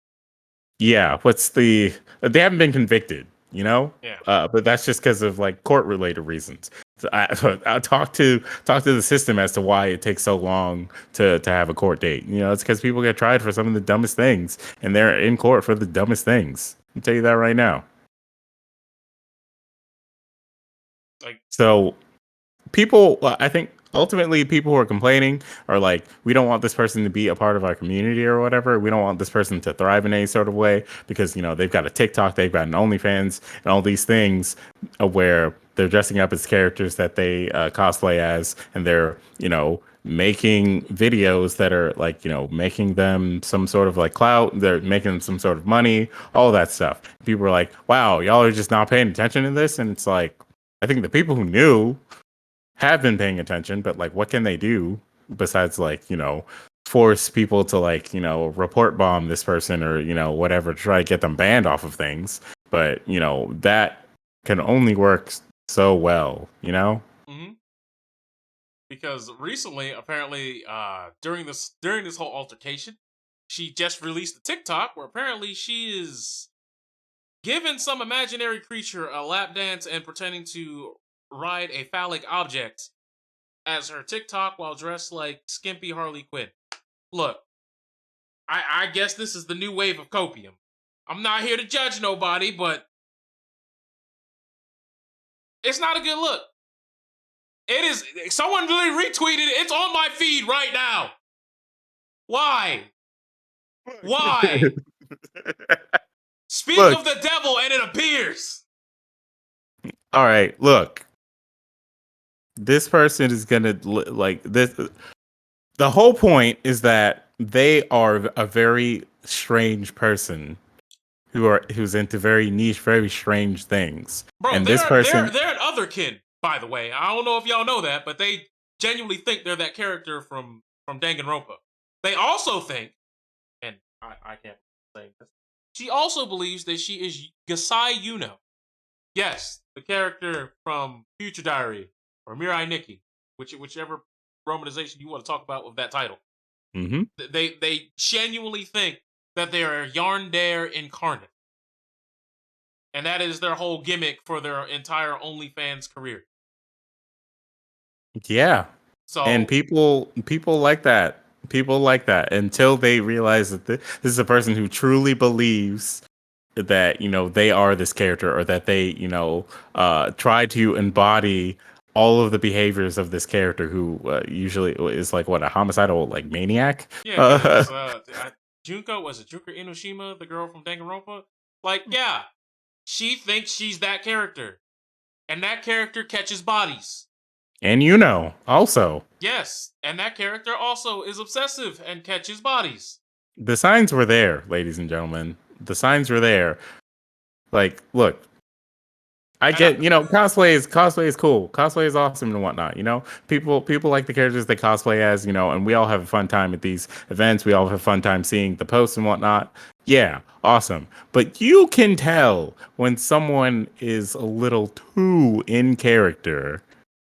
yeah, they haven't been convicted, you know? Yeah. But that's just because of like court related reasons. So I talk to the system as to why it takes so long to have a court date. You know, it's because people get tried for some of the dumbest things, and they're in court for the dumbest things. I'll tell you that right now. Like, So people, I think ultimately people who are complaining are like, we don't want this person to be a part of our community or whatever. We don't want this person to thrive in any sort of way because, you know, they've got a TikTok, they've got an OnlyFans, and all these things where they're dressing up as characters that they cosplay as, and they're, you know, making videos that are like, you know, making them some sort of like clout, they're making them some sort of money, all that stuff. People are like, wow, y'all are just not paying attention to this. And it's like, I think the people who knew have been paying attention, but like, what can they do besides like, you know, force people to like, you know, report bomb this person or, you know, whatever, to try to get them banned off of things. But, you know, that can only work so well, you know? mm-hmm. Because recently, apparently, during this whole altercation, she just released a TikTok where apparently she is giving some imaginary creature a lap dance and pretending to ride a phallic object as her TikTok while dressed like skimpy Harley Quinn. Look, I guess this is the new wave of copium. I'm not here to judge nobody, but it's not a good look. It is. Someone literally retweeted it. It's on my feed right now. Why? Why? Speak Look, of the devil and it appears. all right, look, this person is gonna like this. The whole point is that they are a very strange person who's into very niche, very strange things. Bro, And this they're person, they're an other kid, by the way. I don't know if y'all know that, but they genuinely think they're that character from Danganronpa. They also think, and I can't say this. She also believes that she is Gasai Yuno. Yes, the character from Future Diary or Mirai Nikki, whichever romanization you want to talk about with that title. hmm They genuinely think that they are Yarndare incarnate, and that is their whole gimmick for their entire OnlyFans career. yeah, and So people like that. People like that until they realize that this is a person who truly believes that, you know, they are this character, or that they, you know, try to embody all of the behaviors of this character who usually is like what, a homicidal like maniac. yeah, because Junko, was it Junko Inoshima, the girl from Danganronpa? Like, yeah, she thinks she's that character, and that character catches bodies. And you know, also Yes, and that character also is obsessive and catches bodies. the signs were there, ladies and gentlemen. The signs were there. Like, look, I And get, cosplay is cool. Cosplay is awesome and whatnot. People like the characters they cosplay as, and we all have a fun time at these events. We all have a fun time seeing the posts and whatnot. Yeah, awesome. But you can tell when someone is a little too in character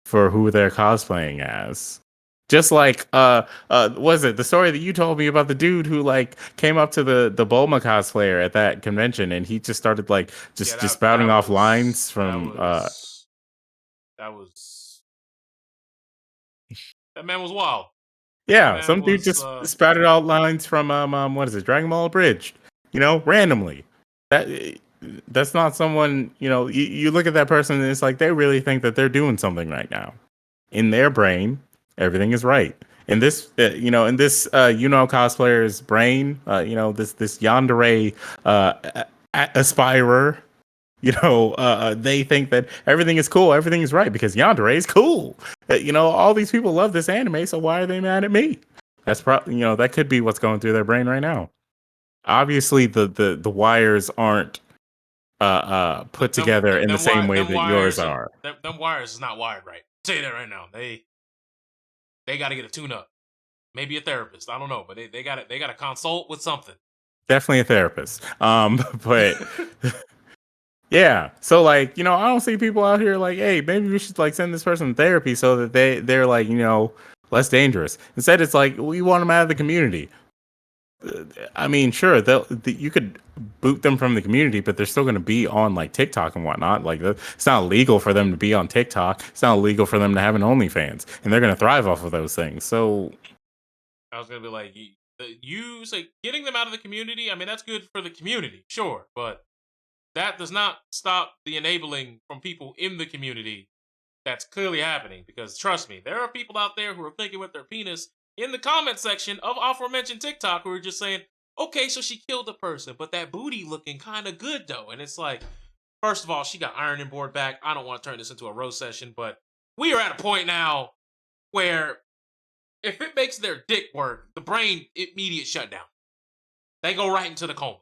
for who they're cosplaying as. Just like was it the story that you told me about the dude who like came up to the Bulma cosplayer at that convention and he just started like yeah, just spouting off lines from that was that man was wild. That yeah, man some dude was just spouted out lines from what is it, Dragon Ball Abridged, randomly. That that's not someone, you look at that person and it's like they really think that they're doing something right now. In their brain, everything is right. In this, cosplayer's brain, this yandere aspirer, they think that everything is cool, everything is right because yandere is cool. All these people love this anime, so why are they mad at me? That's probably, that could be what's going through their brain right now. Obviously, the wires aren't put together in the same way that yours are. Them wires is not wired right. I'll tell you that right now. They got to get a tune up. Maybe a therapist. I don't know, but they got to consult with something. Definitely a therapist. But yeah. So like, I don't see people out here like, hey, maybe we should like send this person to therapy so that they're like, less dangerous. Instead, it's like we want them out of the community. I mean, sure, you could boot them from the community, but they're still going to be on like TikTok and whatnot. Like, it's not legal for them to be on TikTok. It's not illegal for them to have an OnlyFans, and they're going to thrive off of those things. So, I was gonna be like, you say getting them out of the community. I mean, that's good for the community, sure, but that does not stop the enabling from people in the community that's clearly happening. Because trust me, there are people out there who are thinking with their penis in the comment section of aforementioned TikTok who are just saying, okay, so she killed a person, but that booty looking kind of good though. And it's like, first of all, she got ironing board back. I don't want to turn this into a roast session, but we are at a point now where if it makes their dick work, the brain immediate shutdown. They go right into the coma.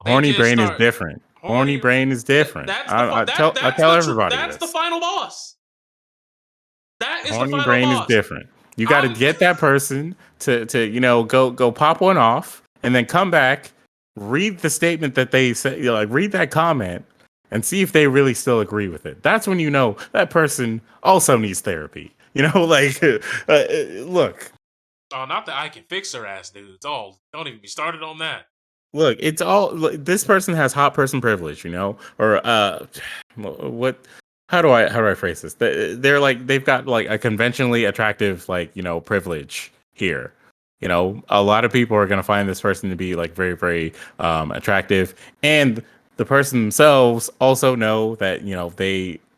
They horny just brain is start different. Horny brain is different. I tell everybody that's the this. final boss. That is the Horny final brain is boss. different. You got to get that person to go pop one off and then come back, read the statement that they say, like read that comment and see if they really still agree with it. That's when you know that person also needs therapy. Like look. Oh, not that I can fix her ass, dudes. Oh, don't even be started on that. Look, it's all this person has hot person privilege, or what how do I phrase this? They're like they've got like a conventionally attractive like, privilege here. A lot of people are going to find this person to be like very very attractive, and the person themselves also know that,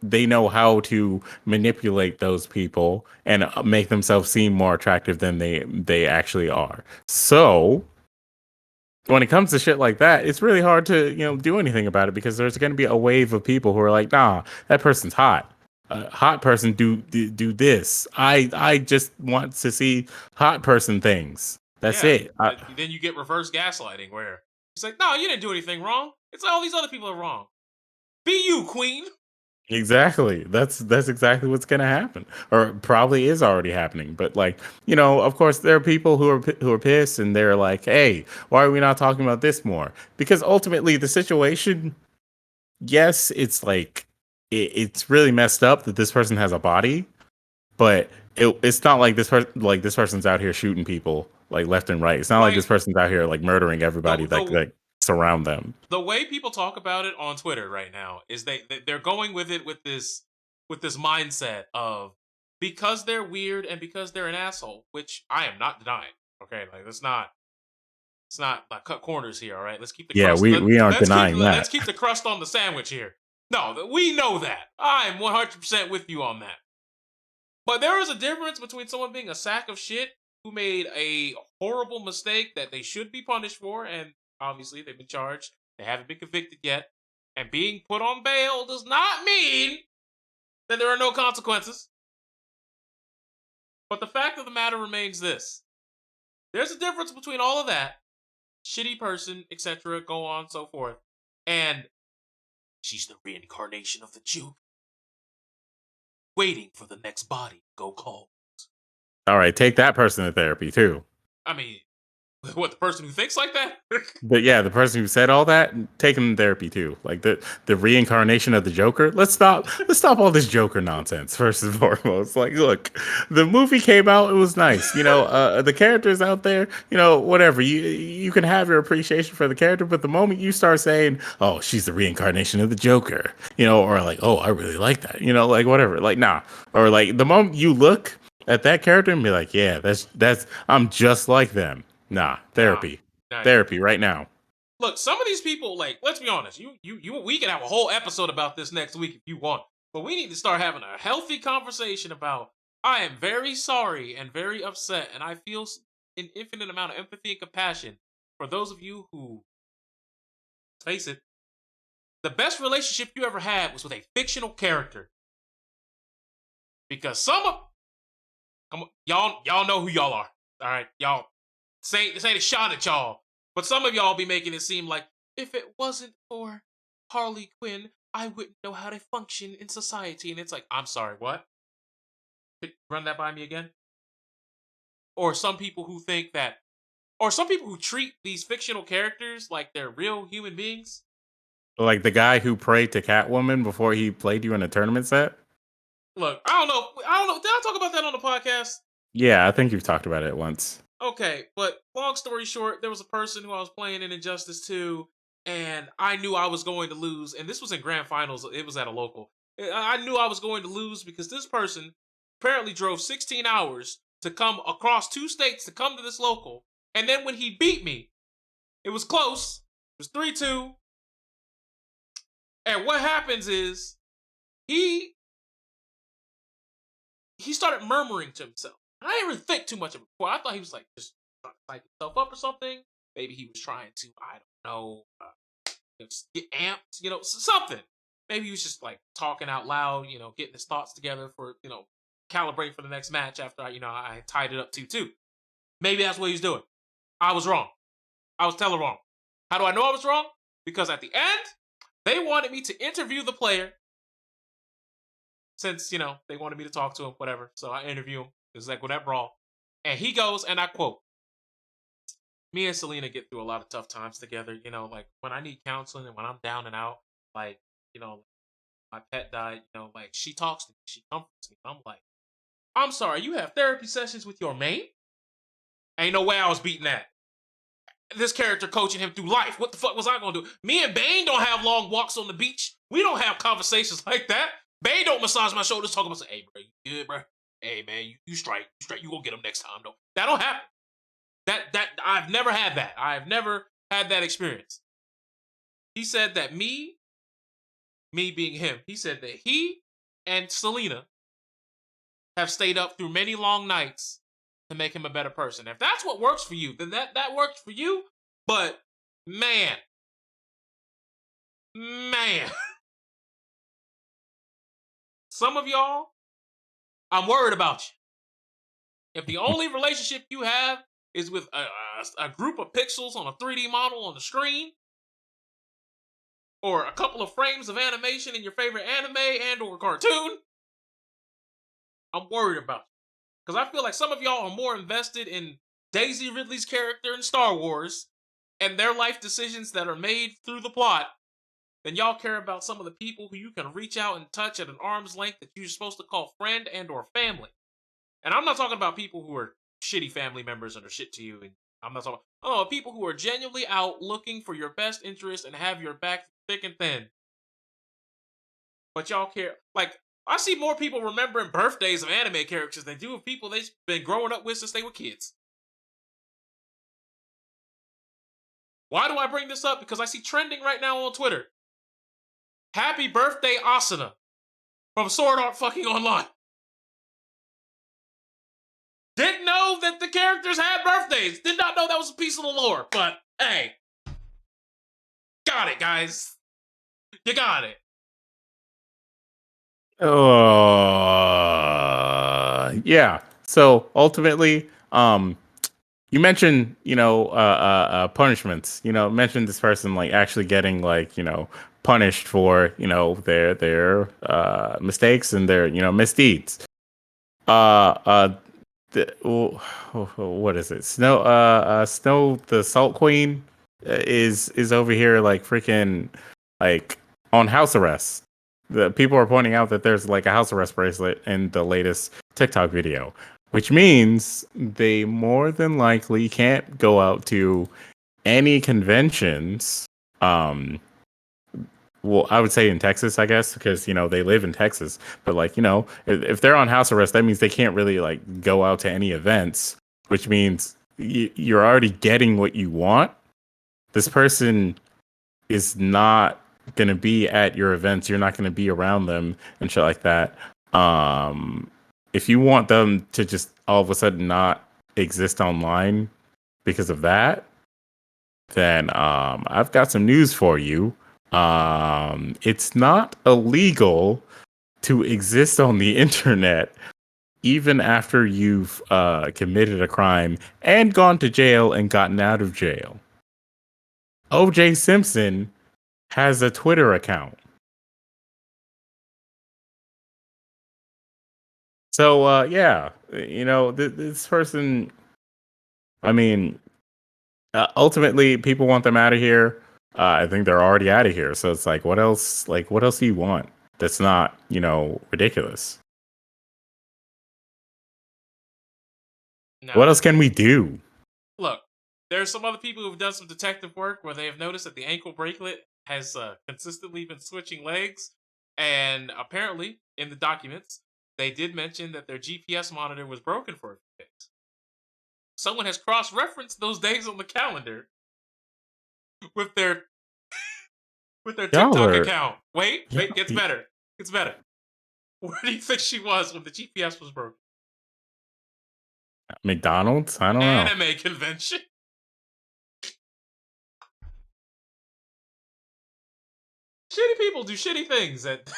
they know how to manipulate those people and make themselves seem more attractive than they actually are. So, when it comes to shit like that, it's really hard to, do anything about it because there's going to be a wave of people who are like, nah, that person's hot. Hot person do this. I just want to see hot person things. That's Yeah. it. Then you get reverse gaslighting where it's like, no, you didn't do anything wrong. It's like all these other people are wrong. Be you, queen. Exactly. That's exactly what's going to happen, or probably is already happening. But like, of course, there are people who are pissed, and they're like, "Hey, why are we not talking about this more?" Because ultimately, the situation, yes, it's like it's really messed up that this person has a body, but it's not like this person's out here shooting people like left and right. It's not like this person's out here like murdering everybody that surround them. The way people talk about it on Twitter right now is they're going with it with this mindset of because they're weird and because they're an asshole, which I am not denying. Okay, like let's not like cut corners here. All right, let's keep the Yeah, crust. we aren't denying that. Let's keep the crust on the sandwich here. No, we know that. I'm 100% with you on that. But there is a difference between someone being a sack of shit who made a horrible mistake that they should be punished for, and obviously they've been charged, they haven't been convicted yet, and being put on bail does not mean that there are no consequences. But the fact of the matter remains this. There's a difference between all of that, shitty person, etc., go on, so forth, and She's the reincarnation of the Joker, waiting for the next body to go cold. All right, take that person to therapy too. I mean, what, the person who thinks like that? But yeah, the person who said all that, take him to therapy too. Like the reincarnation of the Joker. Let's stop all this Joker nonsense first and foremost. Like, look, the movie came out, it was nice. The characters out there, whatever. You can have your appreciation for the character, but the moment you start saying, "Oh, she's the reincarnation of the Joker," or like, "Oh, I really like that," like whatever. Like, nah. Or like the moment you look at that character and be like, "Yeah, that's I'm just like them." Nah, therapy. Nah, Therapy right now. Look, some of these people, like, let's be honest, we can have a whole episode about this next week if you want, but we need to start having a healthy conversation about, I am very sorry and very upset, and I feel an infinite amount of empathy and compassion for those of you who, face it, the best relationship you ever had was with a fictional character. Because y'all know who y'all are. All right, y'all, this ain't a shot at y'all, but some of y'all be making it seem like, if it wasn't for Harley Quinn, I wouldn't know how to function in society. And it's like, I'm sorry, what? Run that by me again? Or some people who think that, or some people who treat these fictional characters like they're real human beings. Like the guy who prayed to Catwoman before he played you in a tournament set. Look, I don't know. Did I talk about that on the podcast? Yeah, I think you've talked about it once. Okay, but long story short, there was a person who I was playing in Injustice 2, and I knew I was going to lose. And this was in grand finals. It was at a local. I knew I was going to lose because this person apparently drove 16 hours to come across 2 states to come to this local. And then when he beat me, it was close. It was 3-2. And what happens is he started murmuring to himself. I didn't really think too much of it before. I thought he was like just trying to psych himself up or something. Maybe he was trying to, I don't know, just get amped, something. Maybe he was just like talking out loud, getting his thoughts together for, calibrate for the next match after I tied it up 2-2. Maybe that's what he was doing. I was wrong. I was totally wrong. How do I know I was wrong? Because at the end, they wanted me to interview the player. Since, they wanted me to talk to him, whatever. So I interview him. It was like with that brawl. And he goes, and I quote, "Me and Selena get through a lot of tough times together. Like when I need counseling and when I'm down and out, like, my pet died, like she talks to me, she comforts me. I'm like, I'm sorry, you have therapy sessions with your mate? Ain't no way I was beating that. This character coaching him through life. What the fuck was I gonna do? Me and Bane don't have long walks on the beach. We don't have conversations like that. Bane don't massage my shoulders talking about, hey, bro, you good, bro? Hey, man, you straight. You gonna get him next time, though. That don't happen. That I've never had that. I've never had that experience. He said that me being him, he said that he and Selena have stayed up through many long nights to make him a better person. If that's what works for you, then that works for you. But man, some of y'all, I'm worried about you. If the only relationship you have is with a group of pixels on a 3D model on the screen, or a couple of frames of animation in your favorite anime and or cartoon, I'm worried about you. Because I feel like some of y'all are more invested in Daisy Ridley's character in Star Wars and their life decisions that are made through the plot than y'all care about some of the people who you can reach out and touch at an arm's length that you're supposed to call friend and or family. And I'm not talking about people who are shitty family members and are shit to you. And I'm not talking about people who are genuinely out looking for your best interest and have your back thick and thin. But y'all care. Like, I see more people remembering birthdays of anime characters than do of people they've been growing up with since they were kids. Why do I bring this up? Because I see trending right now on Twitter. Happy birthday, Asuna from Sword Art fucking Online. Didn't know that the characters had birthdays. Did not know that was a piece of the lore. But, hey. Got it, guys. You got it. Yeah. So ultimately, you mentioned, punishments. Mentioned this person like actually getting like punished for their mistakes and their misdeeds. Uh, uh, what is it? Snow the Salt Queen is over here like freaking like on house arrest. The people are pointing out that there's like a house arrest bracelet in the latest TikTok video, which means they more than likely can't go out to any conventions. Um, well, I would say in Texas, I guess, because they live in Texas. But like, if they're on house arrest, that means they can't really like go out to any events, which means you're already getting what you want. This person is not gonna be at your events. You're not gonna be around them and shit like that. Um, if you want them to just all of a sudden not exist online because of that, then I've got some news for you. It's not illegal to exist on the internet even after you've committed a crime and gone to jail and gotten out of jail. OJ Simpson has a Twitter account. So yeah, this person, I mean, ultimately people want them out of here. I think they're already out of here. So it's like what else do you want that's not, ridiculous? What Now, else can we do? look, there's some other people who've done some detective work where they have noticed that the ankle bracelet has consistently been switching legs, and apparently in the documents they did mention that their GPS monitor was broken for a few days. Someone has cross-referenced those days on the calendar with their Y'all TikTok are account. Wait, yeah, gets better. Gets better. Where do you think she was when the GPS was broken? McDonald's? I don't know. Anime convention. Shitty people do shitty things. That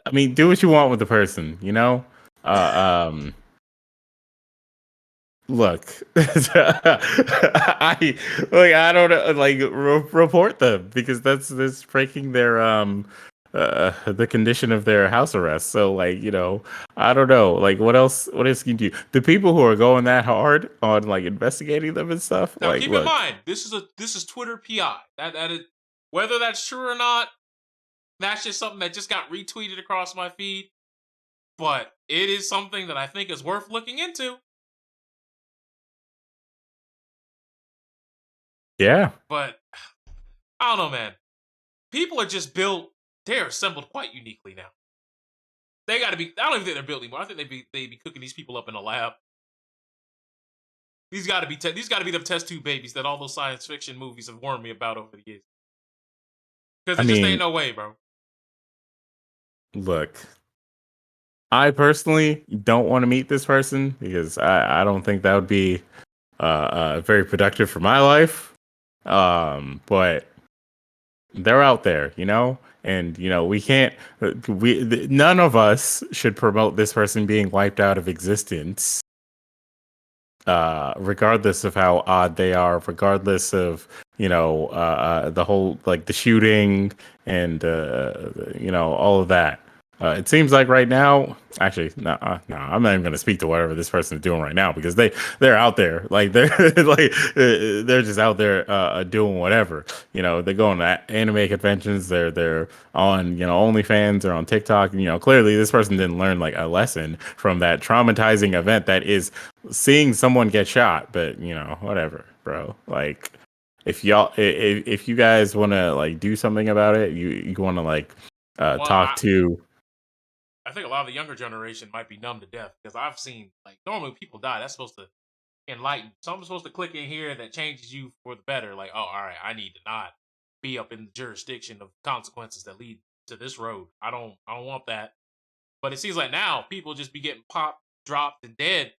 I mean, do what you want with the person, you know? Uh, um, Look, I don't know, like report them because that's breaking their the condition of their house arrest. So like I don't know, like what else can you do? The people who are going that hard on like investigating them and stuff, now, like keep in look, mind, this is Twitter PI. That is, whether that's true or not, that's just something that just got retweeted across my feed. But it is something that I think is worth looking into. yeah, But I don't know, man. People are just built. They're assembled quite uniquely now. They got to be. I don't even think they're built anymore. I think they be cooking these people up in a lab. These got to be these got to be the test tube babies that all those science fiction movies have warned me about over the years. Because I it just ain't mean, no way, bro. look, I personally don't want to meet this person because I don't think that would be very productive for my life. But they're out there, and we can't. None of us should promote this person being wiped out of existence, regardless of how odd they are, regardless of the whole like the shooting and all of that. It seems like right now, actually, no, no, I'm not even going to speak to whatever this person is doing right now because they're out there, like they're like they're just out there doing whatever. They're going to anime conventions. They're on OnlyFans or on TikTok. Clearly this person didn't learn like a lesson from that traumatizing event that is seeing someone get shot. But whatever, bro. Like if you guys want to like do something about it, you want to like Well, talk to. I think a lot of the younger generation might be numb to death because I've seen like normally when people die, that's supposed to enlighten. Something's supposed to click in here that changes you for the better. Like, oh, all right, I need to not be up in the jurisdiction of consequences that lead to this road. I don't want that. But it seems like now people just be getting popped, dropped, and dead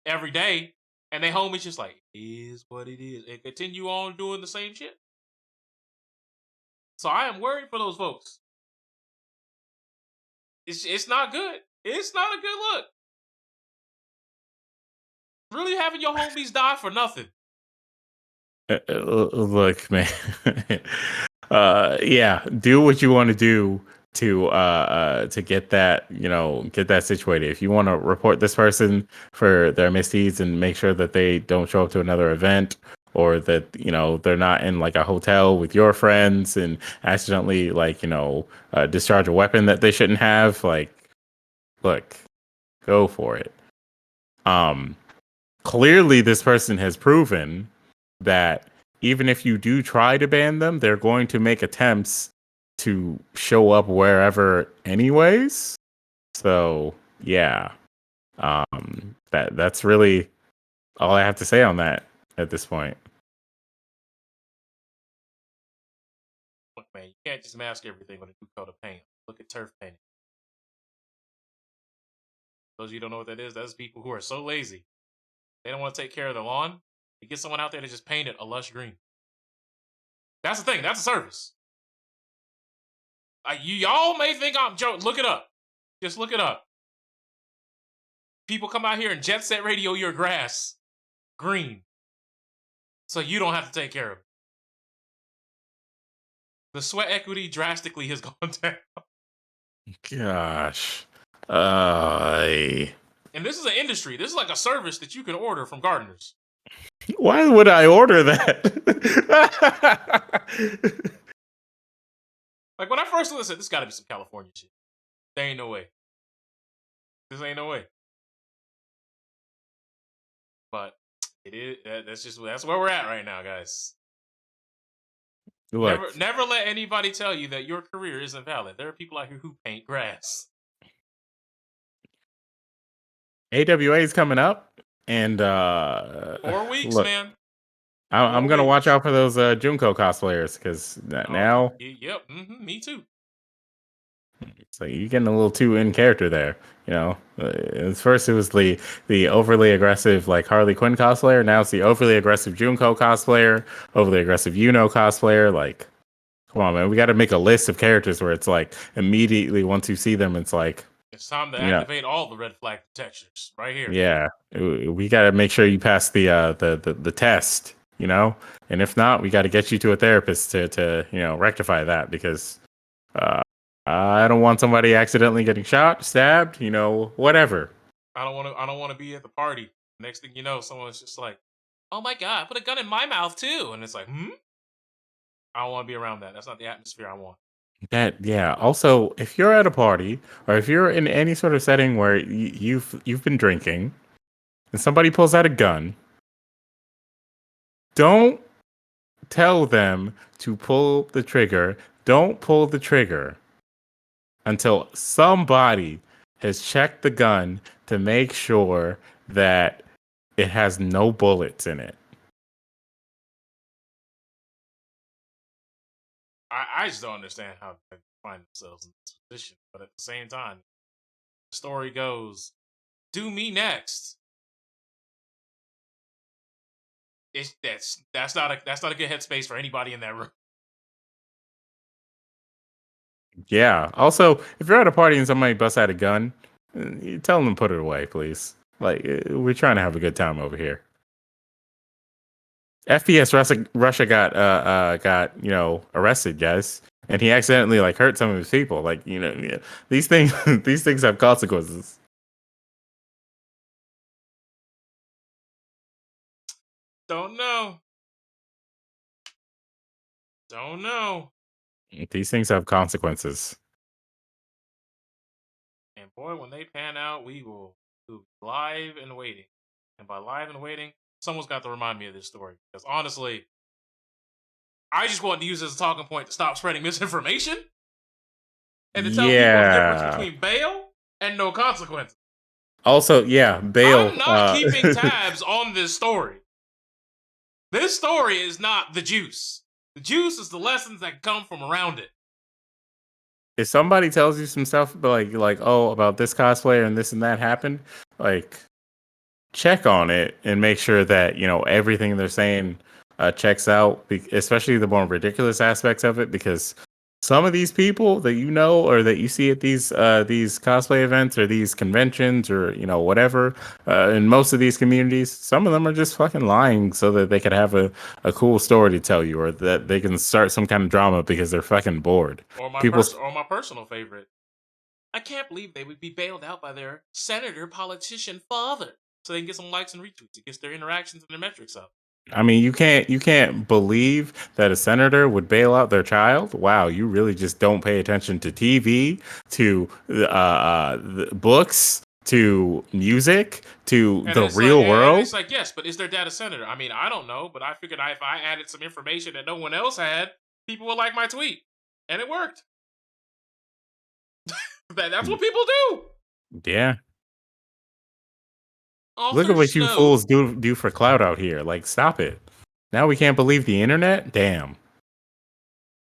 every day, and they homies just like is what it is, and continue on doing the same shit. So I am worried for those folks. It's not good. It's not a good look. Really having your homies die for nothing. Look, man. Yeah, do what you want to do to get that, get that situated. If you want to report this person for their misdeeds and make sure that they don't show up to another event, or that they're not in like a hotel with your friends and accidentally like discharge a weapon that they shouldn't have, like, look, go for it. um Clearly this person has proven that even if you do try to ban them, they're going to make attempts to show up wherever anyways. So yeah, that's really all I have to say on that at this point. Look, man, you can't just mask everything with a new coat of paint. Look at turf painting. Those of you who don't know what that is, that's people who are so lazy. They don't want to take care of the lawn. You get someone out there to just paint it a lush green. That's the thing. That's a service. Like, y'all may think I'm joking. Look it up. Just look it up. People come out here and jet set radio your grass green, so you don't have to take care of it. The sweat equity drastically has gone down. Gosh. And this is an industry. This is like a service that you can order from gardeners. Why would I order that? Like, when I first listened, this got to be some California shit. There ain't no way. This ain't no way. But it is. That's where we're at right now, guys. Look, Never let anybody tell you that your career isn't valid. There are people out here who paint grass. AWA is coming up, and 4 weeks, look, man. I'm gonna watch out for those Junko cosplayers, because now. Yep. Me too. So you're getting a little too in character there. At first it was the overly aggressive like Harley Quinn cosplayer. Now it's the overly aggressive Junko cosplayer, overly aggressive cosplayer. Like, come on, man, we got to make a list of characters where it's like immediately once you see them, it's like it's time to activate all the red flag detectors right here. Yeah, we got to make sure you pass the test. And if not, we got to get you to a therapist to rectify that, because I don't want somebody accidentally getting shot, stabbed, whatever. I don't want to be at the party. Next thing you know, someone's just like, "Oh my god, put a gun in my mouth too," and it's like, I don't want to be around that. That's not the atmosphere I want. Yeah. Also, if you're at a party, or if you're in any sort of setting where you've been drinking, and somebody pulls out a gun, don't tell them to pull the trigger. Don't pull the trigger until somebody has checked the gun to make sure that it has no bullets in it. I just don't understand how they find themselves in this position. But at the same time, the story goes, "Do me next." That's not a good headspace for anybody in that room. Yeah. Also, if you're at a party and somebody busts out a gun, you tell them to put it away, please. Like, we're trying to have a good time over here. FPS Russia got arrested, guys, and he accidentally like hurt some of his people. Like, these things these things have consequences. Don't know. These things have consequences. And boy, when they pan out, we will do live and waiting. And by live and waiting, someone's got to remind me of this story, because honestly, I just want to use it as a talking point to stop spreading misinformation and to tell people the difference between bail and no consequences. Also, bail. I'm not keeping tabs on this story. This story is not the juice. The juice is the lessons that come from around it. If somebody tells you some stuff like oh, about this cosplayer and this and that happened, like, check on it and make sure that everything they're saying checks out, especially the more ridiculous aspects of it, because some of these people that you know or that you see at these cosplay events or these conventions or whatever, in most of these communities, some of them are just fucking lying so that they could have a cool story to tell you, or that they can start some kind of drama because they're fucking bored. People, Or my personal favorite. I can't believe they would be bailed out by their senator politician father so they can get some likes and retweets. It gets their interactions and their metrics up. I mean, you can't believe that a senator would bail out their child. Wow, you really just don't pay attention to TV, to the books, to music, to And the it's like, real world. yes, but is their dad a senator? I mean, I don't know, but I figured if I added some information that no one else had, people would like my tweet, and it worked. That's what people do. Yeah, look at Author what you Snow. fools do for clout out here. Like, stop it. Now we can't believe the internet. Damn.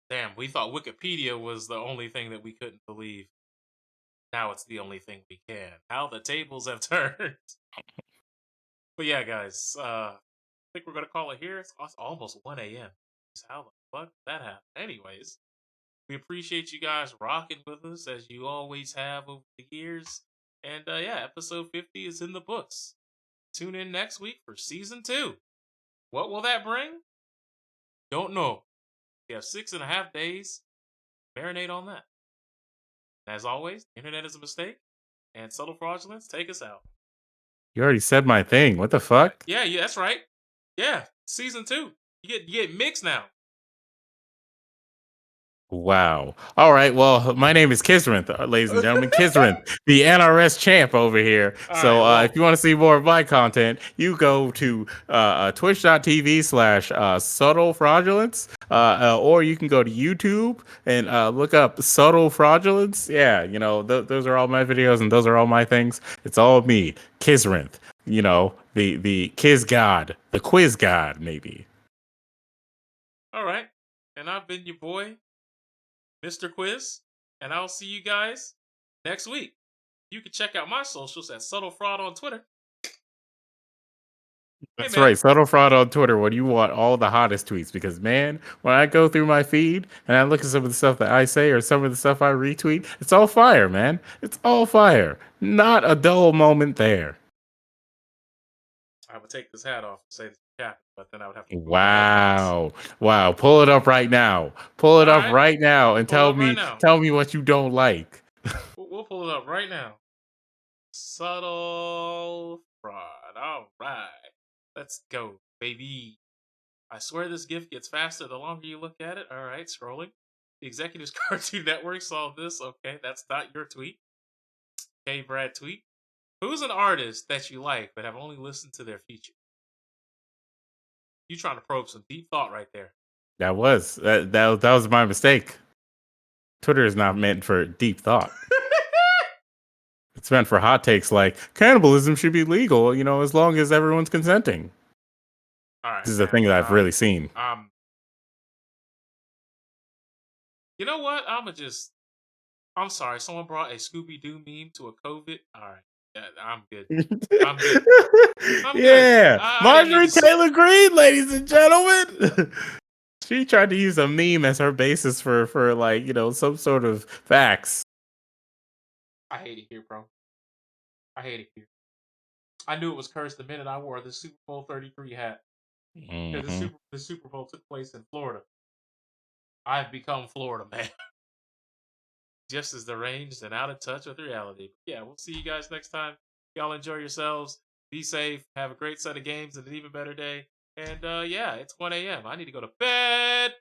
Damn, we thought Wikipedia was the only thing that we couldn't believe. Now it's the only thing we can. How the tables have turned. But yeah, guys, I think we're gonna call it here. It's almost 1 a.m. How the fuck did that happen? Anyways, we appreciate you guys rocking with us as you always have over the years. And yeah, episode 50 is in the books. Tune in next week for season 2. What will that bring? Don't know. We have 6.5 days. Marinate on that. As always, the internet is a mistake, and subtle fraudulence take us out. You already said my thing. What the fuck? Yeah, that's right. Yeah, season 2. You get mixed now. Wow. All right. Well, my name is Kisrinth, ladies and gentlemen. Kisrinth, the NRS champ over here. All So right, well, if you want to see more of my content, you go to twitch.tv/subtle fraudulence, or you can go to YouTube and look up subtle fraudulence. Yeah, those are all my videos and those are all my things. It's all me, Kisrinth, the Kiz God, the quiz God, maybe. all right. And I've been your boy, Mr. Quiz, and I'll see you guys next week. You can check out my socials at Subtle Fraud on Twitter. That's Hey, man. right. Subtle Fraud on Twitter when you want all the hottest tweets. Because, man, when I go through my feed and I look at some of the stuff that I say or some of the stuff I retweet, it's all fire, man. It's all fire. Not a dull moment there. I would take this hat off and say this cap, but then I would have to remove my headphones. Wow. Pull it up right now. Pull it All up right. right now and Pull it tell up right me now. tell me what you don't like. We'll pull it up right now. Subtle Fraud. All right. Let's go, baby. I swear this gift gets faster the longer you look at it. All right, scrolling. The Executives Cartoon Network saw this. Okay, that's not your tweet. Okay, Brad tweet. Who's an artist that you like but have only listened to their feature? You trying to probe some deep thought right there. That was my mistake. Twitter is not meant for deep thought. It's meant for hot takes like cannibalism should be legal, as long as everyone's consenting. All right. This is a thing that I've really seen. You know what? I'm sorry. Someone brought a Scooby Doo meme to a COVID. All right. Yeah, I'm good. I'm good. I'm Yeah. good. I didn't Marjorie need to Taylor Greene, ladies and gentlemen. She tried to use a meme as her basis for some sort of facts. I hate it here, bro. I hate it here. I knew it was cursed the minute I wore the Super Bowl 33 hat. Because Mhm. the Super Bowl took place in Florida. I've become Florida man. Just as deranged and out of touch with reality. Yeah, we'll see you guys next time. Y'all enjoy yourselves. Be safe. Have a great set of games and an even better day. And yeah, it's 1 a.m. I need to go to bed.